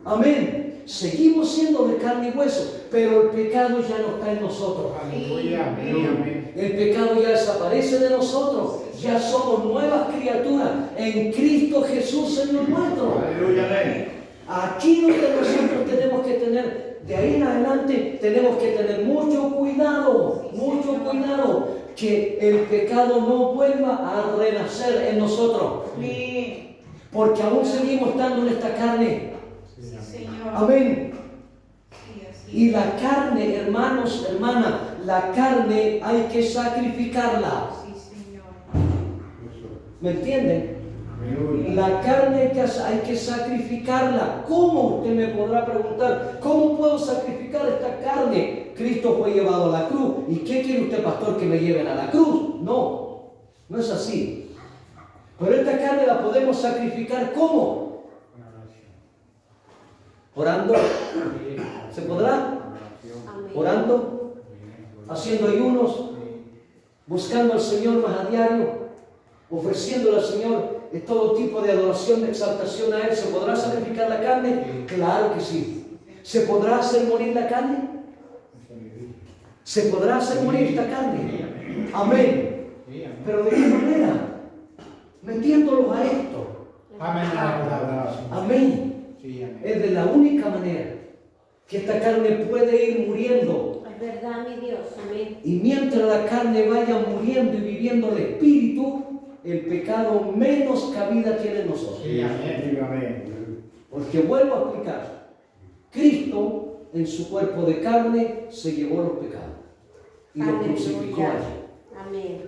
Amén. Seguimos siendo de carne y hueso, pero el pecado ya no está en nosotros. Aleluya. Amén. El pecado ya desaparece de nosotros. Ya somos nuevas criaturas en Cristo Jesús, Señor nuestro. Aleluya. Amén. Aquí donde nosotros tenemos que tener, de ahí en adelante, tenemos que tener mucho cuidado, que el pecado no vuelva a renacer en nosotros. Porque aún seguimos estando en esta carne. Sí, Señor. Amén. Sí, así Y es. la carne, hermanos, hermanas, la carne hay que sacrificarla. Sí, Señor. ¿Me entienden? Aleluya. La carne hay que sacrificarla. ¿Cómo? Usted me podrá preguntar, ¿cómo puedo sacrificar esta carne? Cristo fue llevado a la cruz. ¿Y qué quiere usted, pastor, que me lleven a la cruz? No, no es así. Pero esta carne la podemos sacrificar ¿cómo? Orando. ¿Se podrá? Amén. Orando, haciendo ayunos, buscando al Señor más a diario, ofreciéndole al Señor todo tipo de adoración, de exaltación a Él. ¿Se podrá sacrificar la carne? Claro que sí. ¿Se podrá hacer morir la carne? ¿Se podrá hacer morir esta carne? Amén. ¿Pero de qué manera? Metiéndolos a esto. Amén. Amén. Sí, amén. Es de la única manera que esta carne puede ir muriendo. Es verdad, mi Dios. Amén. Y mientras la carne vaya muriendo y viviendo el espíritu, el pecado menos cabida tiene en nosotros. Sí, amén. Amén. Porque vuelvo a explicar, Cristo en su cuerpo de carne se llevó los pecados y los crucificó Aleluya. allí. Amén.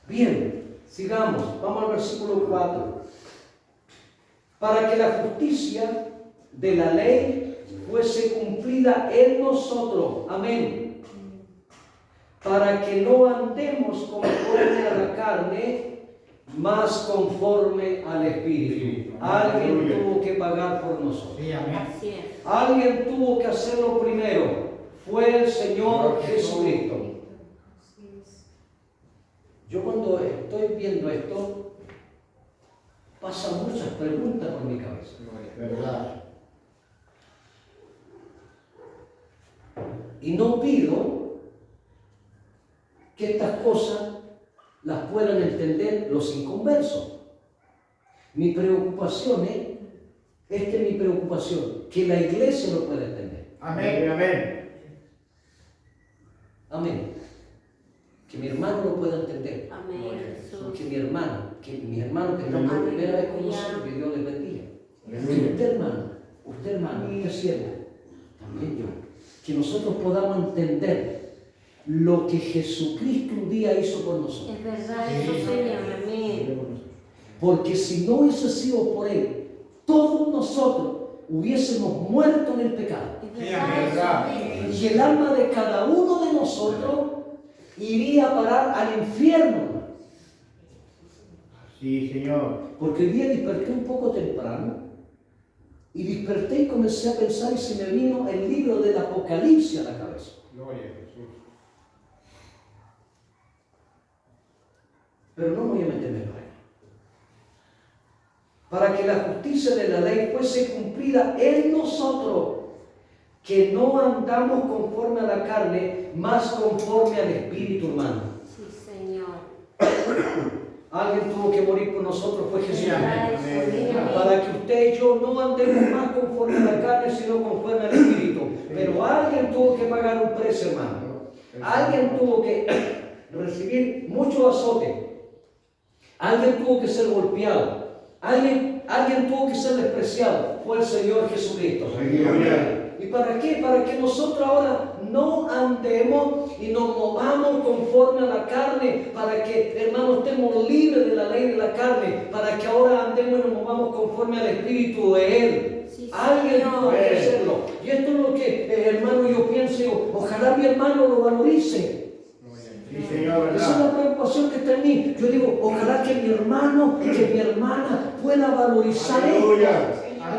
Bien, sigamos, vamos al versículo 4. Para que la justicia de la ley fuese cumplida en nosotros. Amén. Para que no andemos conforme a la carne, más conforme al Espíritu. Alguien Aleluya. tuvo que pagar por nosotros. Sí, amén. Así es. Alguien tuvo que hacerlo primero. Fue el Señor Jesucristo. Así es. Yo cuando estoy viendo esto, pasan muchas preguntas por mi cabeza. ¿Verdad? Y no pido que estas cosas las puedan entender los inconversos. Mi preocupación esta es mi preocupación, que la iglesia lo pueda entender. Amén. Amén. Amén. Que mi hermano lo pueda entender. Amén, Jesús. Que mi hermano que está por primera vez con nosotros, que Dios les bendiga. Que usted hermano, usted siervo, también yo, que nosotros podamos entender lo que Jesucristo un día hizo por nosotros. Es verdad eso, Señor. Amén. Porque si no hubiese sido por Él, todos nosotros hubiésemos muerto en el pecado. Es verdad eso. Y el alma de cada uno de nosotros iría a parar al infierno. Sí, Señor. Porque hoy día desperté un poco temprano y desperté y comencé a pensar y se me vino el libro del Apocalipsis a la cabeza. Gloria a Jesús. Pero no voy a meterme en ahí. Para que la justicia de la ley fuese cumplida en nosotros, que no andamos conforme a la carne, más conforme al Espíritu, hermano. Sí, Señor. Alguien tuvo que morir por nosotros, fue Jesús. Es verdad eso, Señor. Para que usted y yo no andemos más conforme a la carne, sino conforme al Espíritu. Pero alguien tuvo que pagar un precio, hermano. Alguien tuvo que recibir mucho azote. Alguien tuvo que ser golpeado. Alguien tuvo que ser despreciado. Fue el Señor Jesucristo. ¿Y para qué? Para que nosotros ahora no andemos y nos movamos conforme a la carne, para que, hermanos, estemos libres de la ley de la carne, para que ahora andemos y nos movamos conforme al Espíritu de Él. Sí, Alguien Señor. tuvo que hacerlo. Y esto es lo que, hermano, yo pienso, ojalá mi hermano lo valorice. Sí, Señor, Esa es la preocupación que está en mí. Yo digo, ojalá que mi hermano, que mi hermana pueda valorizar esto. Aleluya.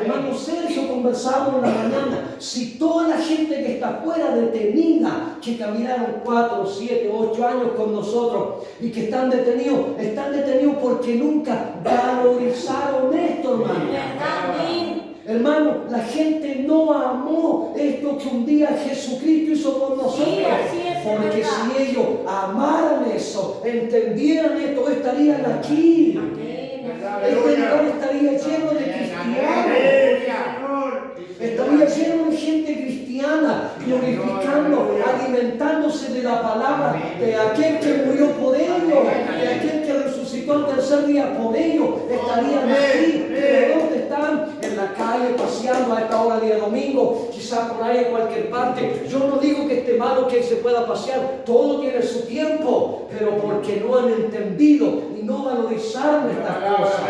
Hermano Sergio, conversamos en la mañana. Si toda la gente que está fuera detenida, que caminaron 4, 7, 8 años con nosotros y que están detenidos porque nunca valorizaron esto, hermano. ¿Verdad? Amén. Hermano, la gente no amó esto que un día Jesucristo hizo por nosotros. Sí, así es, Porque verdad. si ellos amaran eso, entendieran esto, estarían aquí. Amén. Este lugar estaría lleno de cristianos. Estaría lleno de gente cristiana, glorificando, alimentándose de la palabra de aquel que murió por ellos, de aquel que resucitó al tercer día por ellos. Estarían aquí, pero ¿dónde están? En la calle, paseando a esta hora de domingo, quizás por ahí en cualquier parte. Yo no digo que esté malo que se pueda pasear, todo tiene su tiempo, pero porque no han entendido y no valorizaron estas cosas.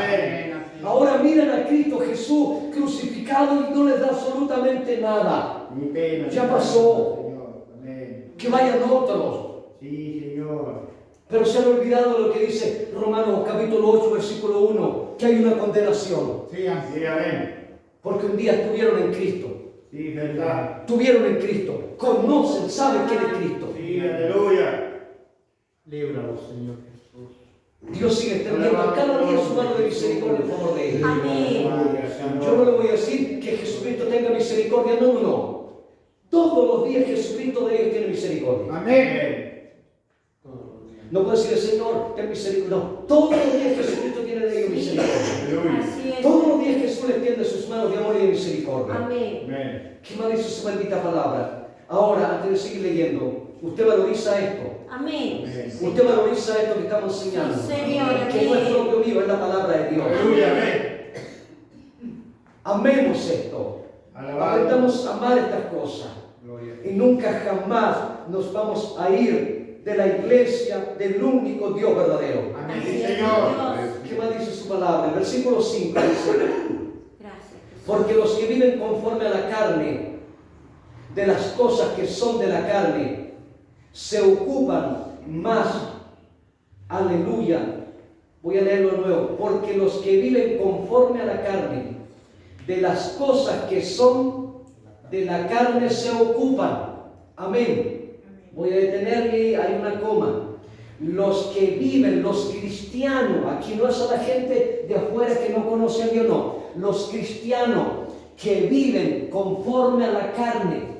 Ahora miren a Cristo Jesús crucificado y no les da absolutamente nada. Ya pasó. Que vayan otros. Sí, Señor. Pero se han olvidado de lo que dice Romanos capítulo 8, versículo 1, que hay una condenación. Sí, amén. Porque un día estuvieron en Cristo. Sí, verdad. Estuvieron en Cristo. Conocen, saben quién es Cristo. Sí, aleluya. Líbranos, Señor Jesús. Dios sigue extendiendo cada día su mano de misericordia en favor de ellos. Amén. Yo no le voy a decir que Jesucristo tenga misericordia, no. Todos los días Jesucristo de ellos tiene misericordia. Amén. No puede decir el Señor, ten misericordia. No, todos los días Jesucristo tiene de ellos misericordia. Aleluya. Así es. Todos los días Jesús les tiende sus manos de amor y de misericordia. Amén. Amén. ¿Qué más dice su bendita palabra? Ahora, antes de seguir leyendo, usted valoriza esto. Amén. Usted valoriza esto que estamos enseñando. Sí, Señor. Que no es Amén. propio mío, es la palabra de Dios. Aleluya. Amén. Amemos esto. Aprendamos a amar estas cosas. Gloria. Y nunca jamás nos vamos a ir de la iglesia del único Dios verdadero. Amén. Así Sí, es, Señor. Dios. ¿Qué más dice su palabra? El versículo 5 dice: Gracias, Jesús. porque los que viven conforme a la carne, de las cosas que son de la carne, se ocupan más. Aleluya. Voy a leerlo de nuevo. Porque los que viven conforme a la carne, de las cosas que son de la carne se ocupan. Amén. Voy a detenerme, hay una coma. los que viven, los cristianos, aquí no es a la gente de afuera que no conoce a Dios, no, los cristianos que viven conforme a la carne,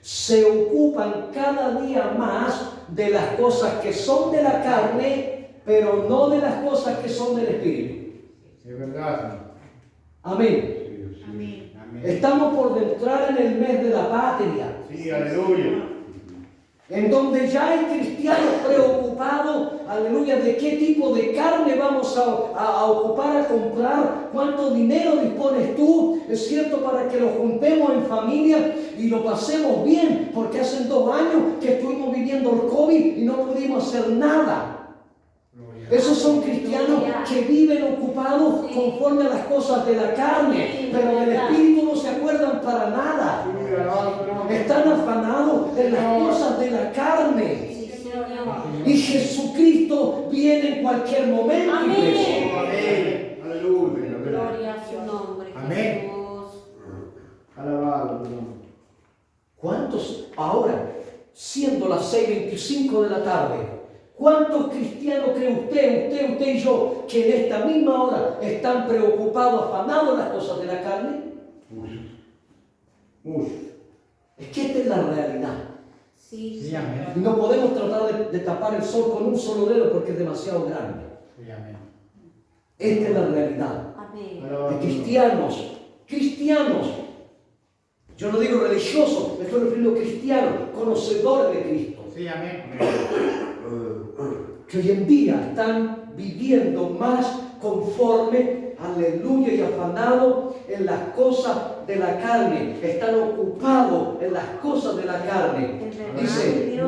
se ocupan cada día más de las cosas que son de la carne, pero no de las cosas que son del Espíritu. Es verdad. Amén. Amén. Amén. Estamos por entrar en el mes de la patria, Sí, aleluya. en donde ya hay cristianos preocupados, aleluya, de qué tipo de carne vamos a ocupar, a comprar, cuánto dinero dispones tú, es cierto, para que lo juntemos en familia y lo pasemos bien, porque hace 2 años que estuvimos viviendo el COVID y no pudimos hacer nada. Esos son cristianos que viven ocupados conforme a las cosas de la carne, pero del Espíritu no se acuerdan para nada. Están afanados en las cosas de la carne. Sí, Señor. Y Jesucristo viene en cualquier momento. Amén. iglesia. Amén. Aleluya. Gloria a su nombre, Amén. Jesús. Alabado tu nombre. ¿Cuántos ahora, siendo las 6:25 de la tarde, cuántos cristianos cree usted y yo, que en esta misma hora están preocupados, afanados en las cosas de la carne? Mucho. Es que esta es la realidad. Sí, Sí, Señor. amén. Y no podemos tratar de tapar el sol con un solo dedo porque es demasiado grande. Sí, amén. Esta es la realidad. Amén. Alabado De tu nombre. cristianos, yo no digo religiosos, me estoy refiriendo a cristianos, conocedores de Cristo, Sí, amén. que hoy en día están viviendo más conforme, aleluya, y afanados en las cosas de la carne, están ocupados en las cosas de la carne. Dice,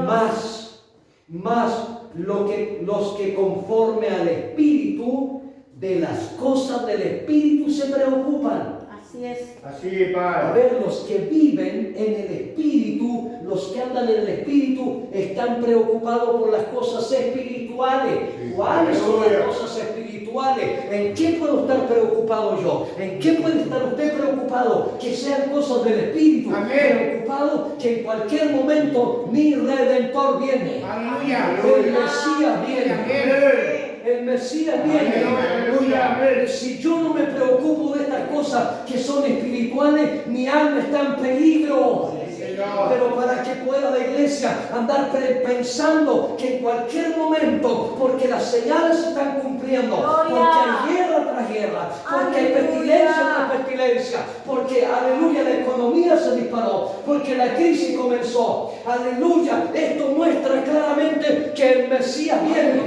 más los que conforme al Espíritu, de las cosas del Espíritu se preocupan. Así es. Así, A Padre. ver, los que viven en el Espíritu, los que andan en el Espíritu, están preocupados por las cosas espirituales. Sí. ¿Cuáles son las Aleluya. cosas espirituales? ¿En qué puedo estar preocupado yo? ¿En qué puede estar usted preocupado? Que sean cosas del Espíritu. Amén. Preocupado que en cualquier momento mi Redentor viene. Aleluya. El Mesías viene. Amén. El Mesías viene. Aleluya. Amén. Si yo no me preocupo de estas cosas que son espirituales, mi alma está en peligro. Sí, Señor. Pero para que pueda la iglesia andar pensando que en cualquier momento, porque las señales se están cumpliendo, porque hay guerra tras guerra, porque hay pestilencia tras pestilencia, porque, aleluya, la economía se disparó, porque la crisis comenzó. Aleluya, esto muestra claramente que el Mesías viene.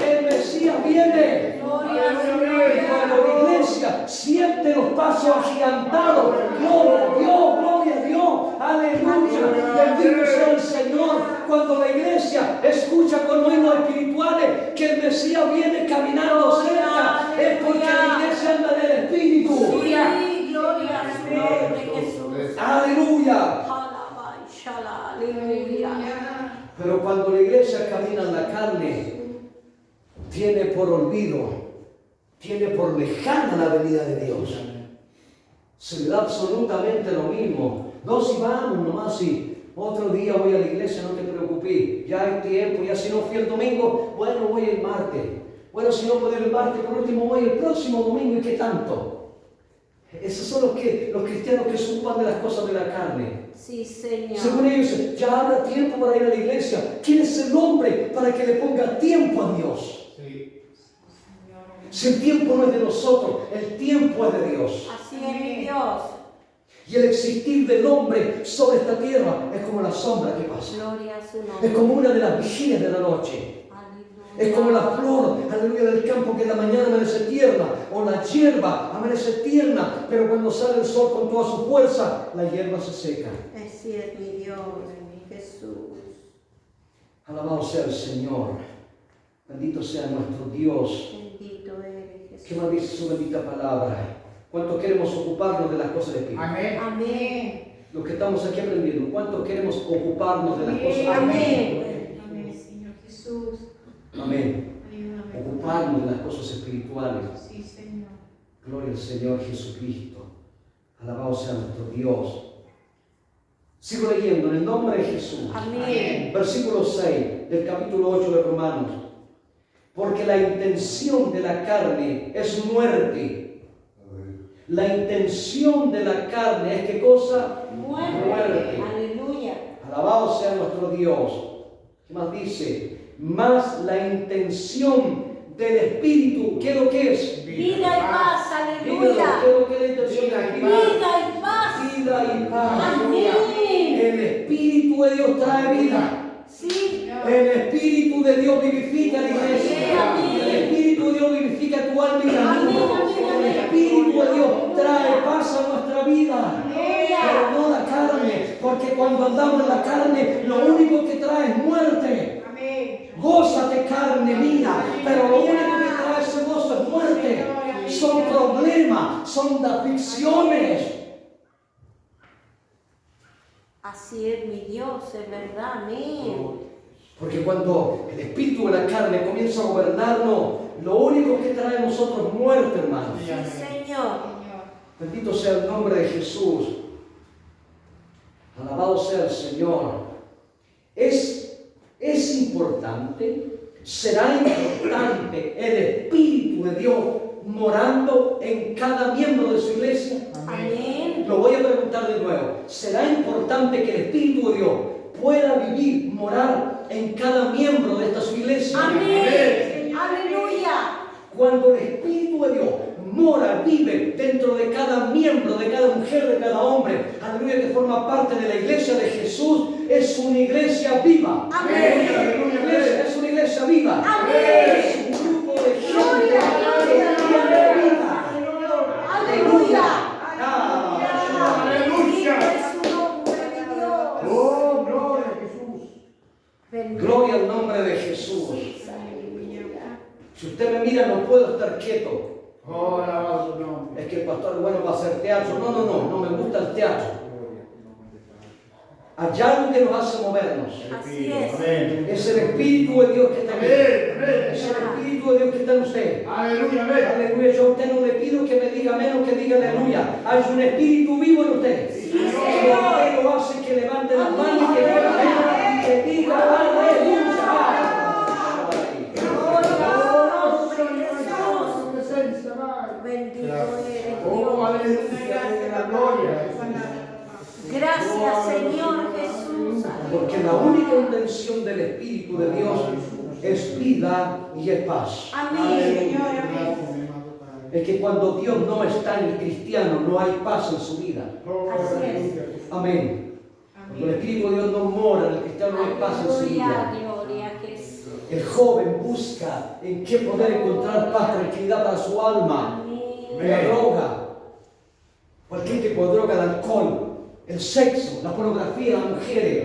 El Mesías viene. Gloria a su Y nombre. cuando la iglesia siente los pasos agigantados, gloria a Dios, gloria a Dios, aleluya, bendito sea el Señor. Cuando la iglesia escucha con oídos espirituales que el Mesías viene caminando cerca, es porque la iglesia anda en el Espíritu. Sí, gloria a su nombre, Jesús. Aleluya. Alaba y shala, aleluya. Pero cuando la iglesia camina en la carne, tiene por olvido, tiene por lejana la venida de Dios. Se le da absolutamente lo mismo. No, si vamos nomás, si otro día voy a la iglesia, no te preocupes. Ya hay tiempo, ya si no fui el domingo, bueno, voy el martes. Bueno, si no puedo ir el martes, por último voy el próximo domingo, ¿y qué tanto? Esos son los cristianos que se ocupan de las cosas de la carne. Sí, Señor. Según ellos, ya habrá tiempo para ir a la iglesia. ¿Quién es el hombre para que le ponga tiempo a Dios? Sí. Si el tiempo no es de nosotros, el tiempo es de Dios. Así es, mi Dios. Y el existir del hombre sobre esta tierra es como la sombra que pasa. Gloria a su nombre. Es como una de las vigilias de la noche. Es como la flor, aleluya, del campo que en la mañana amanece tierna, o la hierba amanece tierna, pero cuando sale el sol con toda su fuerza, la hierba se seca. Así es, mi Dios, mi Jesús. Alabado sea el Señor. Bendito sea nuestro Dios. Bendito eres, Jesús. ¿Qué más dice su bendita palabra? ¿Cuánto queremos ocuparnos de las cosas del Espíritu? Amén. Amén. Los que estamos aquí aprendiendo, ¿cuánto queremos ocuparnos de las cosas del Amén. Espíritu? Amén, Señor Jesús. Amén. Ayúdame. Ocuparnos de las cosas espirituales. Sí, Señor. Gloria al Señor Jesucristo. Alabado sea nuestro Dios. Sigo leyendo en el nombre de Jesús. Amén. Versículo 6 del capítulo 8 de Romanos. Porque la intención de la carne es muerte. La intención de la carne es ¿qué cosa? Muerte. Aleluya. Alabado sea nuestro Dios. ¿Qué más dice? Más la intención del Espíritu, ¿qué es lo que es? Vida y paz. Dígalo, Aleluya. ¿qué es lo que es la intención del Espíritu? Vida y paz. Vida y paz. Amén. El Espíritu de Dios trae vida. Sí. El Espíritu de Dios vivifica la iglesia. Amén. El Espíritu de Dios vivifica tu alma y la Amén, vida. amén, El Espíritu de Dios trae paz a nuestra vida. Pero no la carne, porque cuando andamos en la carne, lo único que trae es muerte. Gózate, carne mía, pero lo único que trae ese gozo es muerte. Son problemas, son aflicciones. Así es mi Dios, es verdad. Amén. Porque cuando el espíritu de la carne comienza a gobernarnos, lo único que trae a nosotros es muerte, hermanos. Sí, Señor. Bendito sea el nombre de Jesús. Alabado sea el Señor. Es importante, será importante el Espíritu de Dios morando en cada miembro de su iglesia. Amén. Lo voy a preguntar de nuevo. ¿Será importante que el Espíritu de Dios pueda vivir, morar en cada miembro de esta su iglesia? Amén. Aleluya. Cuando el Espíritu de Dios mora, vive dentro de cada miembro, de cada mujer, de cada hombre, aleluya, que forma parte de la iglesia de Jesús, es una iglesia viva. Amén. Es una iglesia viva. Amén. Es un grupo de gente que tiene vida. Aleluya. Ah, Bendito es su nombre, mi Dios. Oh, gloria a Jesús. Bendito. gloria al nombre de Jesús. Aleluya. Si usted me mira, no puedo estar quieto. Oh, alabado su nombre. Es que el pastor es bueno para hacer teatro. No me gusta el teatro. Hay algo que nos hace movernos. Así es. Amén. Es el Espíritu de Dios que está en mí. Amén. Es el Espíritu de Dios que está en usted. Aleluya, amén. Aleluya. Yo a usted no le pido que me diga menos que diga aleluya. Hay un Espíritu vivo en usted. Sí, Si Señor. usted lo hace, que levante las manos y que diga amén y que diga aleluya. Bendito eres Oh, Dios. aleluya. La gloria. Gracias, Señor Jesús. Porque la única intención del Espíritu de Dios es vida y es paz. Amén. Es que cuando Dios no está en el cristiano, no hay paz en su vida. Así es. Amén. Cuando el Espíritu de Dios no mora en el cristiano, no hay paz en su vida. Gloria a Jesús. El joven busca en qué poder encontrar paz, tranquilidad para su alma. Amén. La droga, cualquier tipo de droga, el alcohol, el sexo, la pornografía, las mujeres,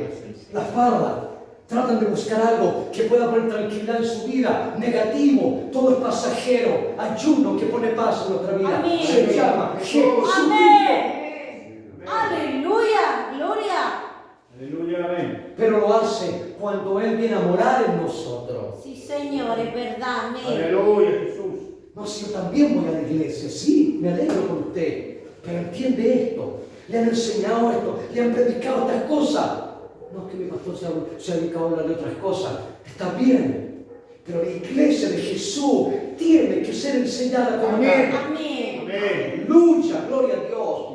la farra. Tratan de buscar algo que pueda poner tranquilidad en su vida. Negativo, todo es pasajero. Ayuno que pone paz en nuestra vida. Amén. Se llama Jesús. Amén. Aleluya. Gloria. Aleluya, amén. Pero lo hace cuando Él viene a morar en nosotros. Sí, Señor, es verdad. Amén. Aleluya, Jesús. No, si yo también voy a la iglesia, sí, me alegro con usted, pero entiende esto, le han enseñado esto, le han predicado estas cosas. No es que mi pastor se ha dedicado a hablar de otras cosas, está bien, pero la iglesia de Jesús tiene que ser enseñada como Amén. tal. Amén. Amén. Aleluya, gloria a Dios.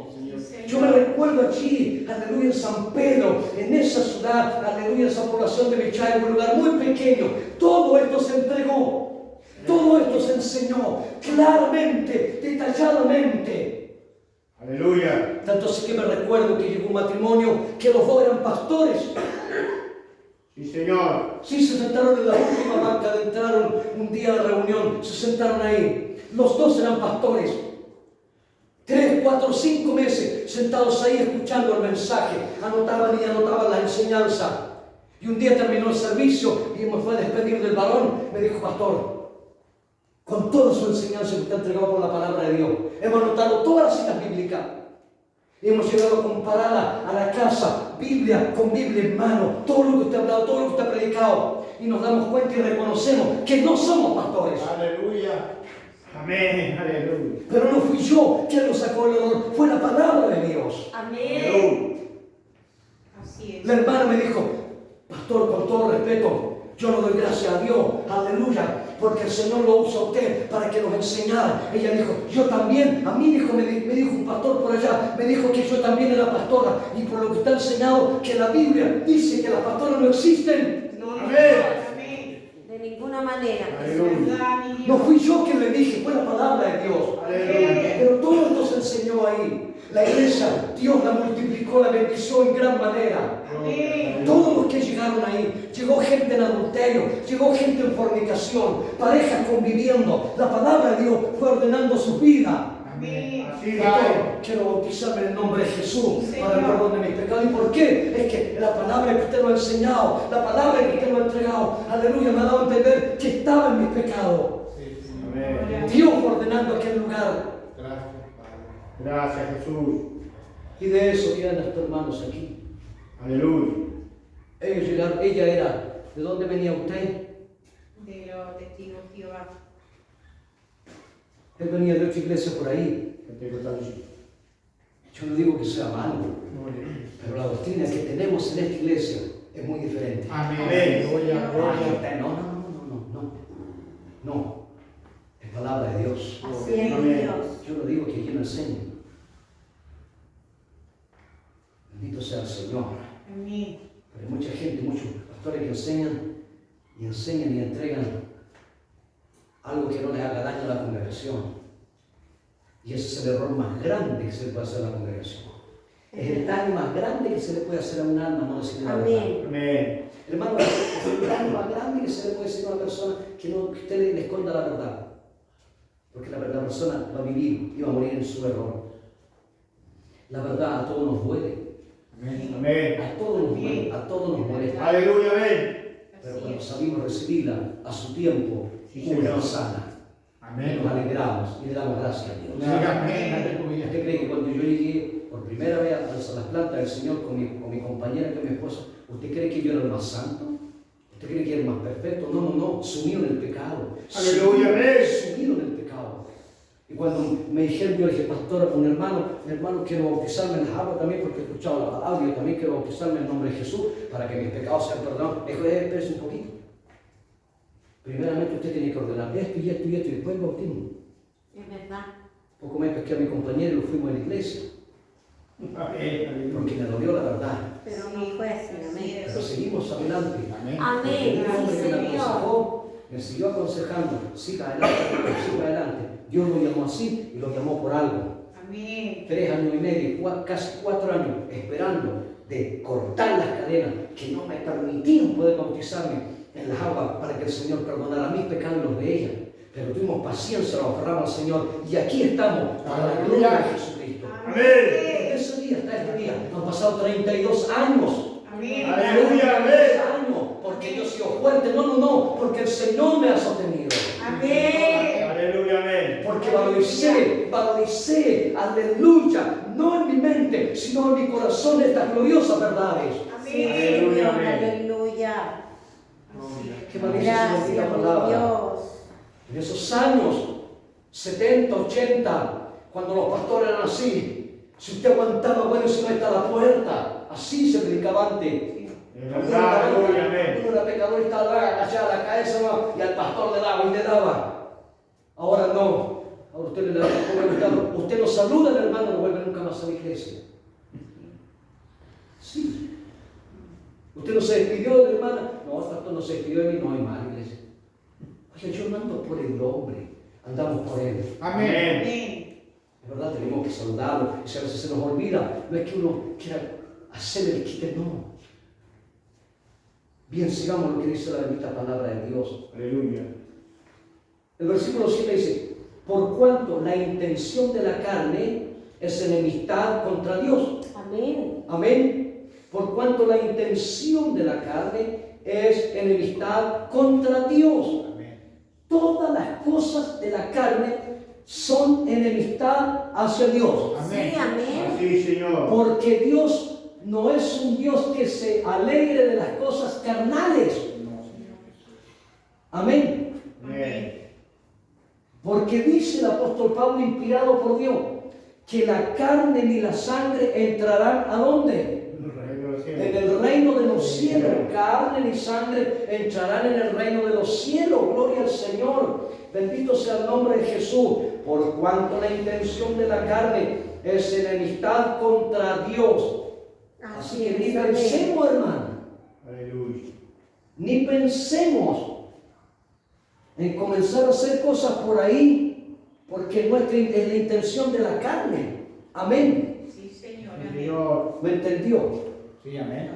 Yo me recuerdo allí, aleluya, en San Pedro, en esa ciudad, aleluya, en esa población de Bechay, un lugar muy pequeño. Todo esto se entregó, todo esto se enseñó claramente, detalladamente. Aleluya. Tanto así que me recuerdo que llegó un matrimonio que los dos eran pastores. Sí, Señor. Sí, se sentaron en la última banca de entrar un día a la reunión, se sentaron ahí. Los dos eran pastores. 3, 4, 5 meses sentados ahí escuchando el mensaje, anotaban y anotaban la enseñanza. Y un día terminó el servicio y me fue a despedir del varón. Me dijo, pastor, con toda su enseñanza que usted ha entregado por la palabra de Dios, hemos anotado todas las citas bíblicas. Y hemos llegado a compararla a la casa, Biblia con Biblia en mano, todo lo que usted ha hablado, todo lo que usted ha predicado. Y nos damos cuenta y reconocemos que no somos pastores. Aleluya. Amén. Aleluya. Pero no fui yo quien lo sacó del error, fue la palabra de Dios. Amén. Así es. La hermana me dijo, pastor, con todo respeto, yo le doy gracias a Dios, aleluya, porque el Señor lo usa a usted para que nos enseñara. Ella dijo, yo también, a mí dijo, me dijo un pastor por allá, me dijo que yo también era pastora, y por lo que está enseñado, que la Biblia dice que las pastoras no existen. No, Amén. amén. De ninguna manera. Es verdad, mi Dios. No fui yo quien le dije, fue la palabra de Dios. Aleluya. Pero todo esto se enseñó ahí. La iglesia, Dios la multiplicó, la bendició en gran manera. Amén. Todos los que llegaron ahí, llegó gente en adulterio, llegó gente en fornicación, parejas conviviendo. La palabra de Dios fue ordenando su vida. Amén. Así Pastor, es. quiero bautizarme en el nombre de Jesús Sí, para el Señor. perdón de mis pecados. ¿Y por qué? Es que la palabra que usted lo ha enseñado, la palabra que usted lo ha entregado, aleluya, me ha dado a entender que estaba en mis pecados. Amén. Dios ordenando aquel lugar. Gracias, Jesús. Y de eso quedan nuestros hermanos aquí. Aleluya. Ellos llegaron, ella era, ¿de dónde venía usted? De los testigos de Jehová. Él venía de otra iglesia por ahí. Pentecostal. Yo no digo que sea malo, pero la doctrina que tenemos en esta iglesia es muy diferente. Amén. Gloria, No. Es palabra de Dios. Así es, Amén. Dios. Yo no digo que aquí no enseñe. Bendito sea el Señor. Amén. Pero hay mucha gente, muchos pastores que enseñan y entregan algo que no les haga daño a la congregación. Y ese es el error más grande que se le puede hacer a la congregación. Es el daño más grande que se le puede hacer a un alma, no decirle la verdad. Amén. Amén. Hermano, es el daño más grande que se le puede decir a una persona que usted le esconda la verdad. Porque la persona va a vivir y va a morir en su error. La verdad a todos nos duele. Amén. A todos nos duele, a todos nos molesta. Aleluya. Amén. Pero Así cuando es. sabemos recibirla a su tiempo, Sí, una Señor. sana, Amén. nos alegramos y le damos gracias a Dios. Amén. ¿Usted cree que cuando yo llegué por primera vez a las plantas del Señor con mi compañera, con mi esposa, ¿usted cree que yo era el más santo? ¿Usted cree que era el más perfecto? No, sumido en el pecado. Aleluya, amén. Sumido en el pecado. Y cuando me dijeron, yo le dije, pastor, un hermano, quiero bautizarme en las aguas también porque he escuchado la palabra, yo también quiero bautizarme en el nombre de Jesús para que mis pecados sean perdonados. Dijo, espérese un poquito. Primeramente usted tiene que ordenar esto y esto y esto y después el bautismo. Es verdad. Poco me pesqué a mi compañero y lo fuimos a la iglesia, Amén. porque me dolió la verdad. Pero no fue así, amén. Pero seguimos adelante. Amén. Y Amén. un hombre Sí, que me Señor. aconsejó, me siguió aconsejando, siga adelante. Dios lo llamó así y lo llamó por algo. Amén. 3 años y medio, casi 4 años, esperando de cortar las cadenas que no me permitían poder bautizarme en las aguas para que el Señor perdonara mis pecados y los de ella. Pero tuvimos paciencia, lo aferramos al Señor y aquí estamos para la gloria de Jesucristo. Amén. Desde ese día hasta este día han pasado 32 años. Amén. Aleluya. Amén. Años, porque yo he sido fuerte. No, porque el Señor me ha sostenido. Amén. Aleluya. Amén. Porque valoricé, aleluya, no en mi mente, sino en mi corazón estas gloriosas verdades. Sí, Amén. Aleluya, Señor, amén. aleluya. Qué maravillosa Gracias, es la mi palabra. Dios. En esos años 70, 80, cuando los pastores eran así, si usted aguantaba, bueno, si no está la puerta, así se predicaba antes. Es verdad. Aleluya. Amén. Uno era pecador y estaba agachada la cabeza, ¿no? Y al pastor le daba y le daba. Ahora no. Ahora usted le da usted lo saluda al hermano, no vuelve nunca más a la iglesia. Sí. Usted no se despidió de la hermana. No, el pastor no se despidió de mí, no hay más iglesia. Oye, yo no ando por el hombre, andamos por él. Amén. Amén. Es verdad, tenemos que saludarlo. Y si a veces se nos olvida, no es que uno quiera hacer el quite, no. Bien, sigamos lo que dice la bendita palabra de Dios. Aleluya. El versículo 7 dice, por cuanto la intención de la carne es enemistad contra Dios. Amén. Amén. Por cuanto la intención de la carne es enemistad contra Dios. Amén. Todas las cosas de la carne son enemistad hacia Dios. Amén. Sí, amén. Así, Señor. Porque Dios no es un Dios que se alegre de las cosas carnales. Amén. Amén. Porque dice el apóstol Pablo, inspirado por Dios, que la carne ni la sangre entrarán ¿a dónde? Reino de los En el reino de los cielos, carne ni sangre entrarán en el reino de los cielos. Gloria al Señor. Bendito sea el nombre de Jesús. Por cuanto la intención de la carne es enemistad contra Dios. Así que ni pensemos, hermano. Aleluya. Ni pensemos en comenzar a hacer cosas por ahí, porque nuestra es la intención de la carne. Amén. Sí, Señor. Sí, Amén. Señor. ¿Me entendió? Sí, amén.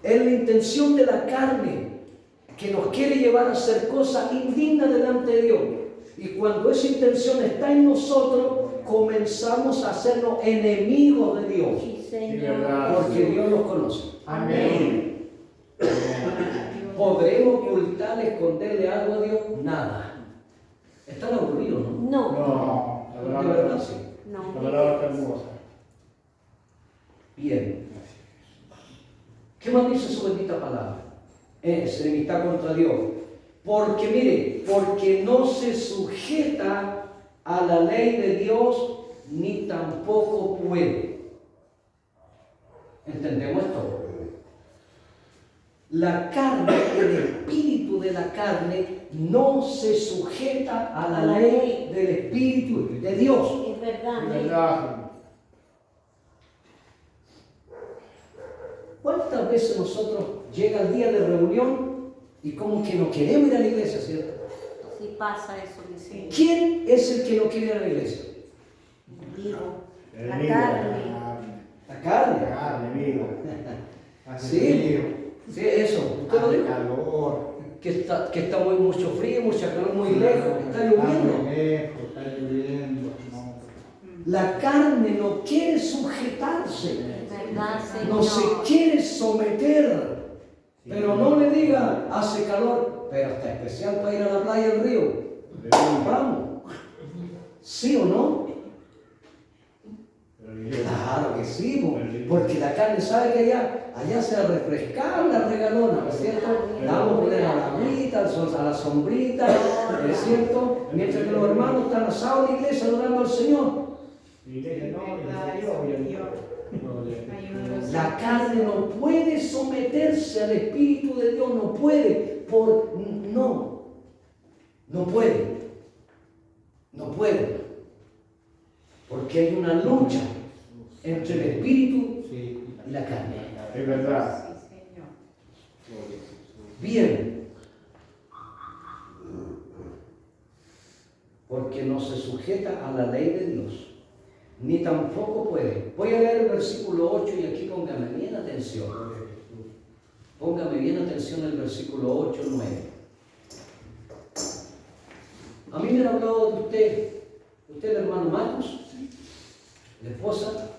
Es la intención de la carne que nos quiere llevar a hacer cosas indignas delante de Dios. Y cuando esa intención está en nosotros, comenzamos a hacernos enemigos de Dios. Sí, Sí, Señor. verdad. Porque Dios los conoce. Amén. ¿Podremos ocultarle, esconderle algo a Dios? Nada. Están aburridos, ¿no? No, No, la De verdad, verdad, sí. la no. palabra está hermosa. Bien. ¿Qué más dice su bendita palabra? Es enemistad contra Dios. Porque mire, porque no se sujeta a la ley de Dios ni tampoco puede. ¿Entendemos esto? La carne, el espíritu de la carne no se sujeta a la ley del espíritu de Dios. Es verdad, Sí, amén. verdad. ¿Cuántas veces nosotros llega el día de reunión y como que no queremos ir a la iglesia, cierto? Sí pasa eso, mi Señor. ¿Quién es el que no quiere ir a la iglesia? Digo, la Enemigo, carne. La carne. enemigo. Hace Sí. frío, Sí, eso. Usted lo hace dijo. calor. Que está muy mucho frío, mucha calor, muy lejos, que está lloviendo. Está lejos, está lloviendo. No. La carne no quiere sujetarse, Es verdad, Señor. no se quiere someter. Pero no le diga, hace calor, pero está especial para ir a la playa del río. Vamos. ¿Sí o no? Claro que sí, porque la carne sabe que allá se va a refrescar la regalona, ¿no es cierto? Le vamos a poner a la agüita, a la sombrita, ¿no es cierto? Mientras que los hermanos están asados en la iglesia adorando al Señor. La carne no puede someterse al Espíritu de Dios, no puede, no puede, porque hay una lucha entre el Espíritu y la carne. Es verdad. Sí, Señor. Bien, porque no se sujeta a la ley de Dios, ni tampoco puede. Voy a leer el versículo 8 y aquí póngame bien atención. Póngame bien atención el versículo 8, 9. A mí me han hablado de usted el hermano Marcos, la esposa.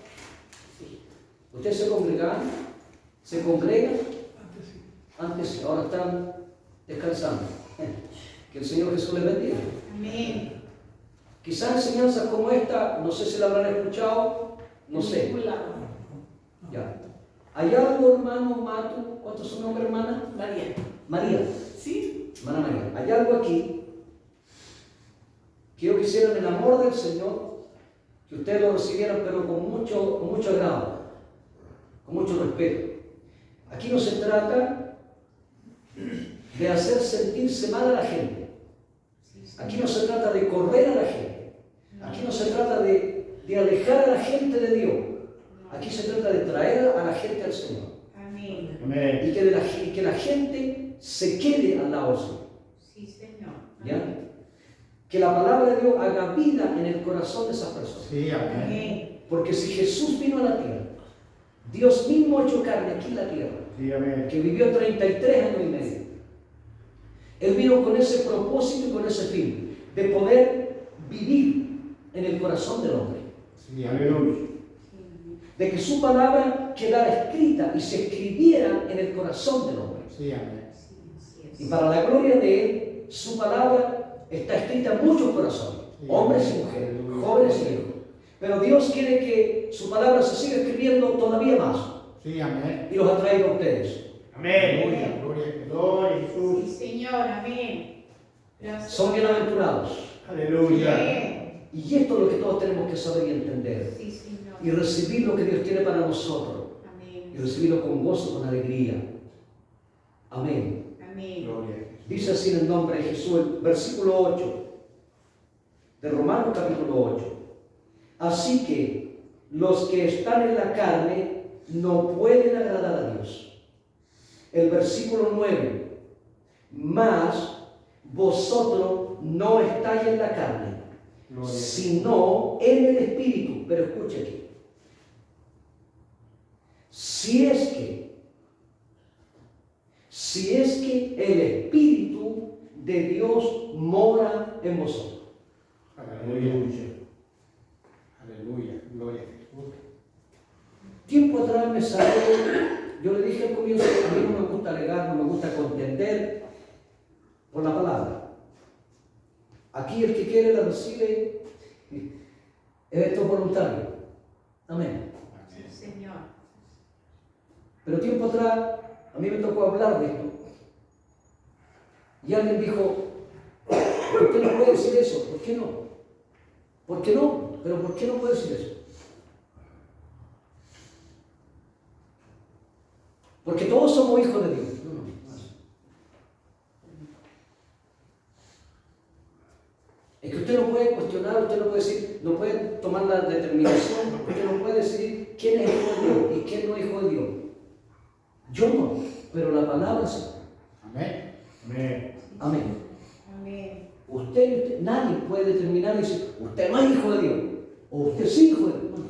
¿Usted se congrega? ¿Se congrega? Antes sí, ahora están descansando. Que el Señor Jesús les bendiga. Amén. Quizás enseñanzas como esta, no sé si la habrán escuchado, no sé. Ya. ¿Hay algo, hermano Mato? ¿Cuánto es su nombre, hermana? María. María. Sí. Hermana María. ¿Hay algo aquí? Quiero que hicieran el amor del Señor, que ustedes lo recibieran, pero con mucho agrado, con mucho respeto. Aquí no se trata de hacer sentirse mal a la gente. Aquí no se trata de correr a la gente. Aquí no se trata de alejar a la gente de Dios. Aquí se trata de traer a la gente al Señor. Amén. Amén. Y que la gente se quede al lado del Señor. Sí, Señor. ¿Ya? Que la palabra de Dios haga vida en el corazón de esas personas. Sí, amén. Amén. Porque si Jesús vino a la tierra, Dios mismo hecho carne aquí en la tierra, Sí, amén. que vivió 33 años y medio, Él vino con ese propósito y con ese fin, de poder vivir en el corazón del hombre. Sí, aleluya. De que su palabra quedara escrita y se escribiera en el corazón del hombre. Sí, amén. Sí, Y para la gloria de Él, su palabra está escrita en muchos corazones, hombres y mujeres, jóvenes y viejos. Pero Dios quiere que su palabra se siga escribiendo todavía más Sí, amén. y los ha traído a ustedes. Amén. Gloria a Sí, Jesús. Señor. Amén. Gracias. Son bienaventurados. Aleluya. Amén. Y esto es lo que todos tenemos que saber y entender. Sí, Señor. Y recibir lo que Dios tiene para nosotros. Amén. y recibirlo con gozo, con alegría. Amén. Amén. Gloria a Jesús. Dice así en el nombre de Jesús, el versículo 8 de Romanos capítulo 8. Así que los que están en la carne no pueden agradar a Dios. El versículo 9. Mas vosotros no estáis en la carne, Gloria a Jesús. sino en el Espíritu. Pero escucha aquí. Si es que el Espíritu de Dios mora en vosotros. Aleluya. Aleluya. Gloria a Jesús. Tiempo atrás me salió, yo le dije al comienzo, a mí no me gusta alegar, no me gusta contender por la palabra. Aquí el que quiere la recibe, esto es voluntario. Amén. Sí, Señor. Pero tiempo atrás a mí me tocó hablar de esto. Y alguien dijo, ¿por qué no puede decir eso? ¿Por qué no? ¿Por qué no? Pero ¿por qué no puede decir eso? Porque todos somos hijos de Dios. No, no, no. Es que usted no puede cuestionar, usted no puede decir, no puede tomar la determinación, usted no puede decidir quién es hijo de Dios y quién no es hijo de Dios. Yo no, pero la palabra sí. Amén. Amén. Amén. Amén. Usted, nadie puede determinar y decir, usted no es hijo de Dios, o usted sí es hijo de Dios. No.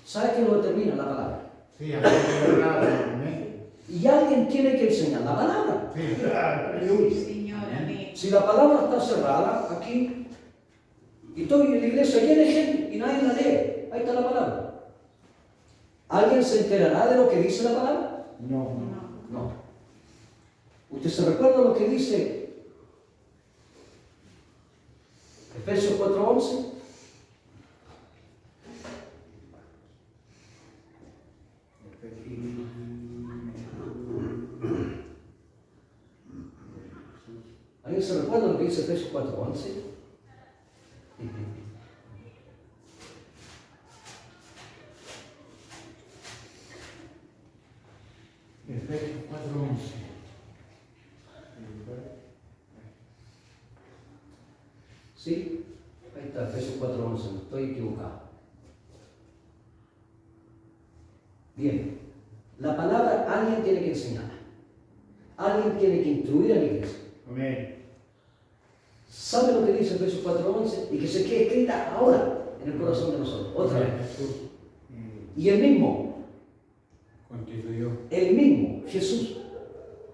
¿Sabe quién lo determina? La palabra. Sí, amén. Y alguien tiene que enseñar la palabra. Sí. Sí, Señor. Amén. Si la palabra está cerrada aquí, y estoy en la iglesia llena de gente y nadie la lee, ahí está la palabra. ¿Alguien se enterará de lo que dice la palabra? No. No. No. ¿Usted se recuerda lo que dice Efesios 4:11? ¿Alguien se recuerda lo que dice Efesios 4:11? Efesios 4:11. ¿Sí? Ahí está, Efesios 4:11, no estoy equivocado. Bien, la palabra alguien tiene que enseñar, alguien tiene que instruir a la iglesia. Amén. ¿Sabe lo que dice Efesios 4:11? Y que se quede escrita ahora en el corazón de nosotros, otra vez. Jesús. Y el mismo, Jesús,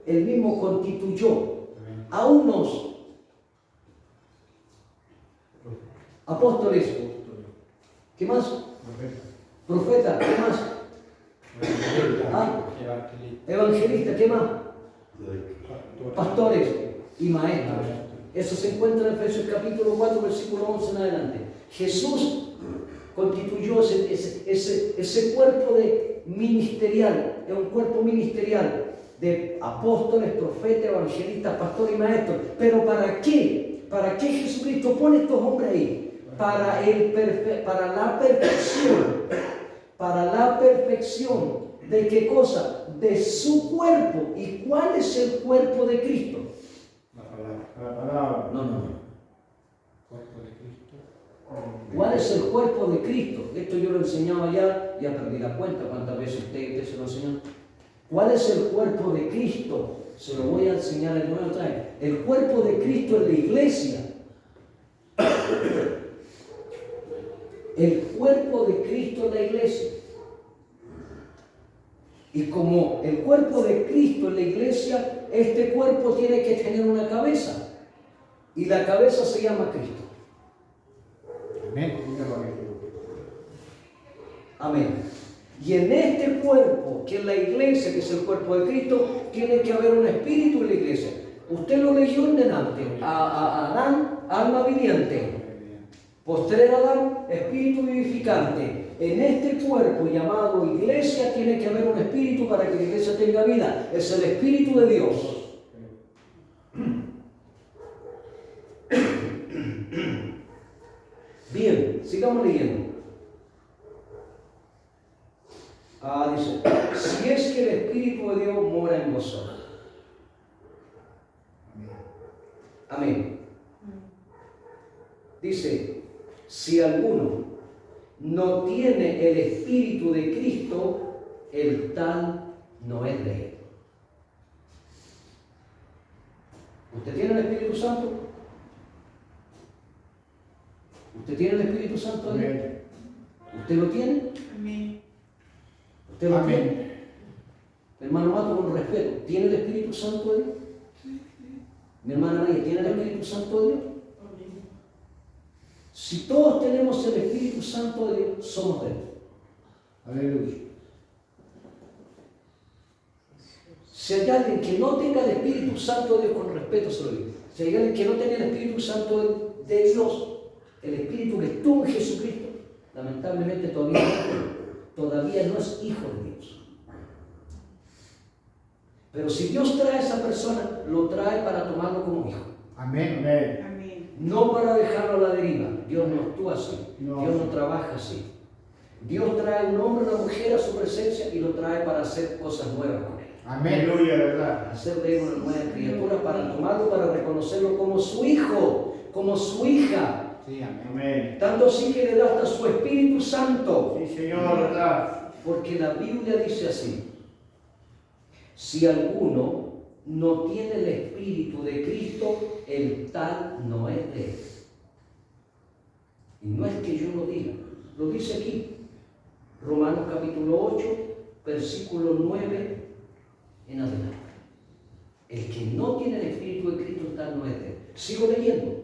el mismo constituyó Amén. a unos apóstoles, ¿qué más? Profetas, ¿qué más? Evangelistas, ¿qué más? Pastores y maestros. Eso se encuentra en Efesios capítulo 4, versículo 11 en adelante. Jesús constituyó ese cuerpo de ministerial, es un cuerpo ministerial de apóstoles, profetas, evangelistas, pastores y maestros. ¿Pero para qué? ¿Para qué Jesucristo pone estos hombres ahí? Para la perfección. ¿De qué cosa? De su cuerpo. ¿Y cuál es el cuerpo de Cristo? La palabra. No. Cuerpo de Cristo. ¿Cuál es el cuerpo de Cristo? Esto yo lo enseñaba ya, ya perdí la cuenta cuántas veces usted se lo enseñó. ¿Cuál es el cuerpo de Cristo? Se lo voy a enseñar de nuevo otra vez. El cuerpo de Cristo es la iglesia. El cuerpo de Cristo es la iglesia. Y como el cuerpo de Cristo es la iglesia, este cuerpo tiene que tener una cabeza. Y la cabeza se llama Cristo. Amén. Amén. Y en este cuerpo, que es la iglesia, que es el cuerpo de Cristo, tiene que haber un espíritu en la iglesia. Usted lo leyó en delante. A Adán, alma viviente. Postrer Adán, espíritu vivificante. En este cuerpo llamado iglesia tiene que haber un espíritu para que la iglesia tenga vida. Es el espíritu de Dios. Bien, sigamos leyendo. Dice, si es que el Espíritu de Dios mora en vosotros. Amén. Dice, si alguno no tiene el Espíritu de Cristo, el tal no es de él. ¿Usted tiene el Espíritu Santo? ¿Usted tiene el Espíritu Santo de Dios? ¿Usted lo tiene? Amén. ¿Usted lo tiene? Hermano Mato, con respeto, ¿tiene el Espíritu Santo de Dios? Mi hermana María, ¿tiene el Espíritu Santo de Dios? Si todos tenemos el Espíritu Santo de Dios, somos de Él. Aleluya. Si hay alguien que no tenga el Espíritu Santo de Dios, con respeto se lo digo, si hay alguien que no tenga el Espíritu Santo de Dios, el Espíritu que estuvo en Jesucristo, lamentablemente todavía no es hijo de Dios. Pero si Dios trae a esa persona, lo trae para tomarlo como hijo. Amén. Amén. Amén. No para dejarlo a la deriva. Dios no actúa así. No. Dios no trabaja así. Dios trae a un hombre o una mujer a su presencia y lo trae para hacer cosas nuevas con él. Amén. Aleluya, verdad. Hacer de él una nueva criatura, para tomarlo, para reconocerlo como su hijo, como su hija. Sí, amén. Tanto así que le da hasta su Espíritu Santo. Sí, Señor, verdad. Porque la Biblia dice así: si alguno no tiene el Espíritu de Cristo, el tal no es de él. Y no es que yo lo diga, lo dice aquí, Romanos capítulo 8, versículo 9 en adelante. El que no tiene el Espíritu de Cristo, el tal no es de él. Sigo leyendo.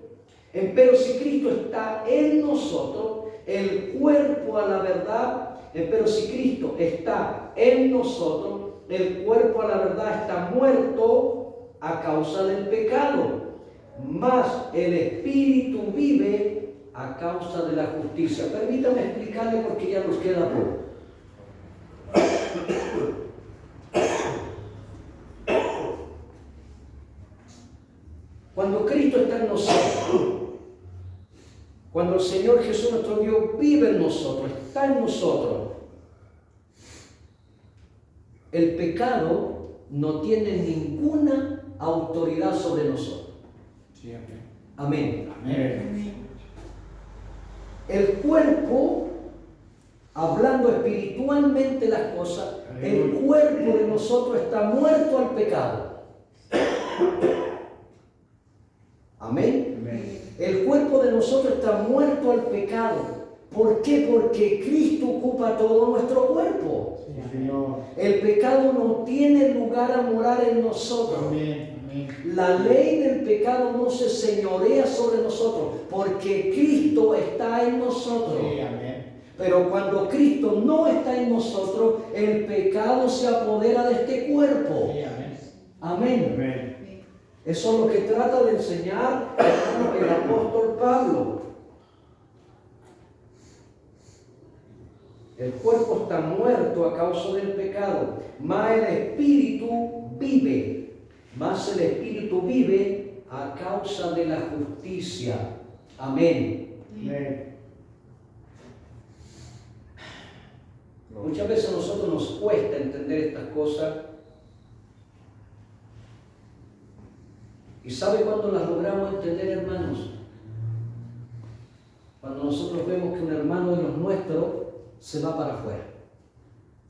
Pero si Cristo está en nosotros, el cuerpo a la verdad, pero si Cristo está en nosotros, el cuerpo a la verdad está muerto a causa del pecado, mas el Espíritu vive a causa de la justicia. Permítame explicarle porque ya nos queda poco. Cuando Cristo está en nosotros, cuando el Señor Jesús nuestro Dios vive en nosotros, está en nosotros, el pecado no tiene ninguna autoridad sobre nosotros. Sí, amén. Amén. Amén. El cuerpo, hablando espiritualmente las cosas, el cuerpo de nosotros está muerto al pecado. Amén. Amén. El cuerpo de nosotros está muerto al pecado. ¿Por qué? Porque Cristo ocupa todo nuestro cuerpo. Sí, Señor. El pecado no tiene lugar a morar en nosotros. Amén. Amén. La ley del pecado no se señorea sobre nosotros porque Cristo está en nosotros. Sí, amén. Pero cuando Cristo no está en nosotros, el pecado se apodera de este cuerpo. Sí, amén. Amén. Amén. Eso es lo que trata de enseñar el apóstol Pablo. El cuerpo está muerto a causa del pecado, mas el espíritu vive. Mas el espíritu vive a causa de la justicia. Amén. Amén. Muchas veces a nosotros nos cuesta entender estas cosas. ¿Y sabe cuándo las logramos entender, hermanos? Cuando nosotros vemos que un hermano de los nuestros se va para afuera.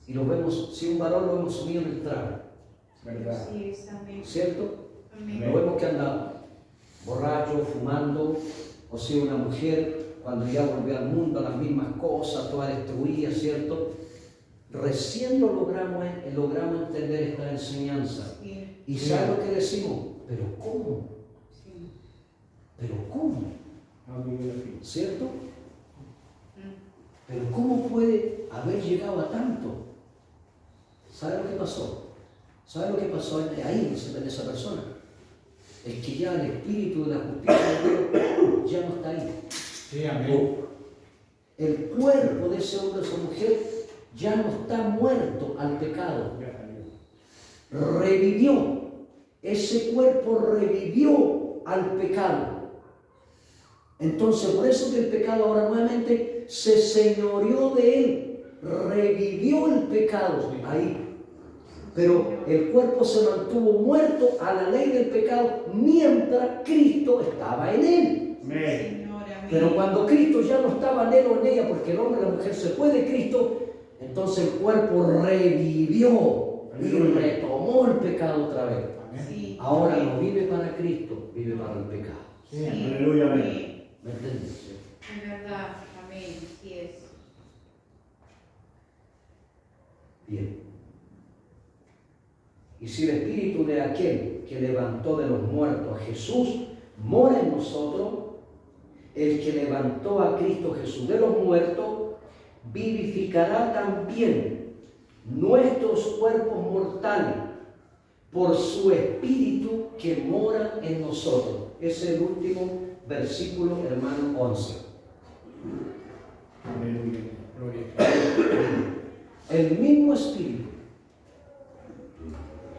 Y lo vemos, si un varón lo hemos sumido en el trago. Verdad. Sí, es, amén. ¿Cierto? Amén. Lo vemos que anda borracho, fumando, o sea, una mujer cuando ya volvió al mundo a las mismas cosas, toda destruida, ¿cierto? Recién logramos entender esta enseñanza. Sí. ¿Y sabe lo que decimos? ¿Pero cómo? Sí. ¿Pero cómo? Amén. ¿Cierto? ¿Pero cómo puede haber llegado a tanto? ¿Sabe lo que pasó? ¿Sabe lo que pasó ahí en esa persona? Es que ya el espíritu de la justicia de Dios ya no está ahí. Sí, amén. El cuerpo de ese hombre o esa mujer ya no está muerto al pecado. Revivió. Ese cuerpo revivió al pecado. Entonces, por eso que el pecado ahora nuevamente se señoreó de él. Revivió el pecado ahí. Pero el cuerpo se mantuvo muerto a la ley del pecado mientras Cristo estaba en él. Amén. Señor, amén. Pero cuando Cristo ya no estaba en él o en ella, porque el hombre y la mujer se fue de Cristo, entonces el cuerpo revivió y retomó el pecado otra vez. Sí, Ahora amén. no vive para Cristo, vive para el pecado. Sí, aleluya, amén. ¿Me entiendes? Es verdad, amén, sí es. Bien. Y si el espíritu de aquel que levantó de los muertos a Jesús mora en nosotros, el que levantó a Cristo Jesús de los muertos vivificará también nuestros cuerpos mortales por su espíritu que mora en nosotros. Ese es el último versículo, hermano, 11. Aleluya. Gloria. El mismo espíritu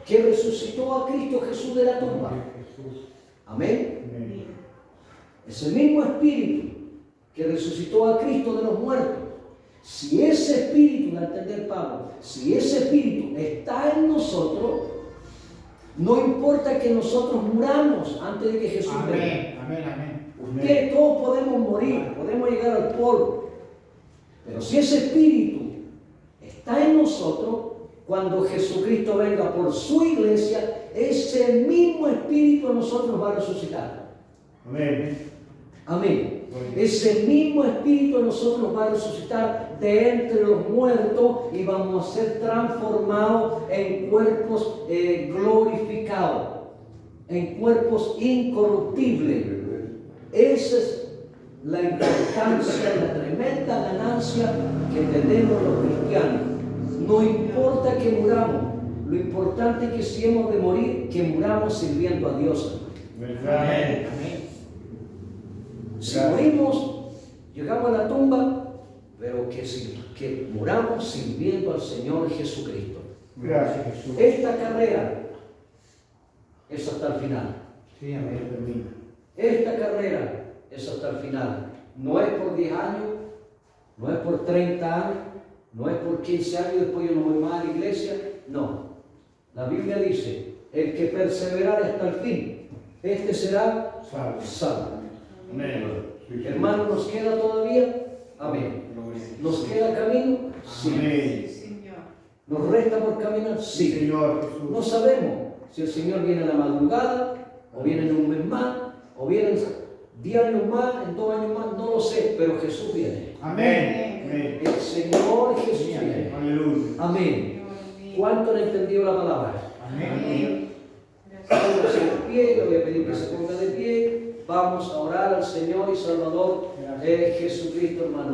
que resucitó a Cristo Jesús de la tumba. Amén. Amén. Es el mismo espíritu que resucitó a Cristo de los muertos. Si ese espíritu, va a entender Pablo, si ese espíritu está en nosotros, no importa que nosotros muramos antes de que Jesús venga. Amén, amén, amén. Ustedes todos podemos morir, podemos llegar al polvo. Pero si ese espíritu está en nosotros, cuando Jesucristo venga por su iglesia, ese mismo espíritu en nosotros va a resucitar. Amén. Amén. Ese mismo espíritu en nosotros va a resucitar de entre los muertos y vamos a ser transformados en cuerpos glorificados, en cuerpos incorruptibles. Esa es la importancia, la tremenda ganancia que tenemos los cristianos. No importa que muramos, lo importante es que si hemos de morir, que muramos sirviendo a Dios. Amén. Amén. Si morimos, llegamos a la tumba, pero que muramos sirviendo al Señor Jesucristo. Gracias, Jesús. Esta carrera es hasta el final. Sí, amén. Termina. Esta carrera es hasta el final. No es por 10 años, no es por 30 años, no es por 15 años y después yo no voy más a la iglesia. No. La Biblia dice, el que perseverare hasta el fin, este será Salve. salvo. Amén. Sí, sí. Hermano, ¿nos queda todavía? Amén. ¿Nos queda camino? Sí. Amén. Señor. ¿Nos resta por caminar? Sí, Sí. Señor Jesús. No sabemos si el Señor viene a la madrugada, o viene en un mes más, o viene en 10 años más, en 2 años más, no lo sé, pero Jesús viene. Amén. Amén. El Señor Jesús viene. Aleluya. Amén. Señor, amén. ¿Cuánto han entendido la palabra? Amén. Amén. Gracias. Póngase de pie, le voy a pedir que se ponga de pie. Vamos a orar al Señor y Salvador Jesucristo, hermano.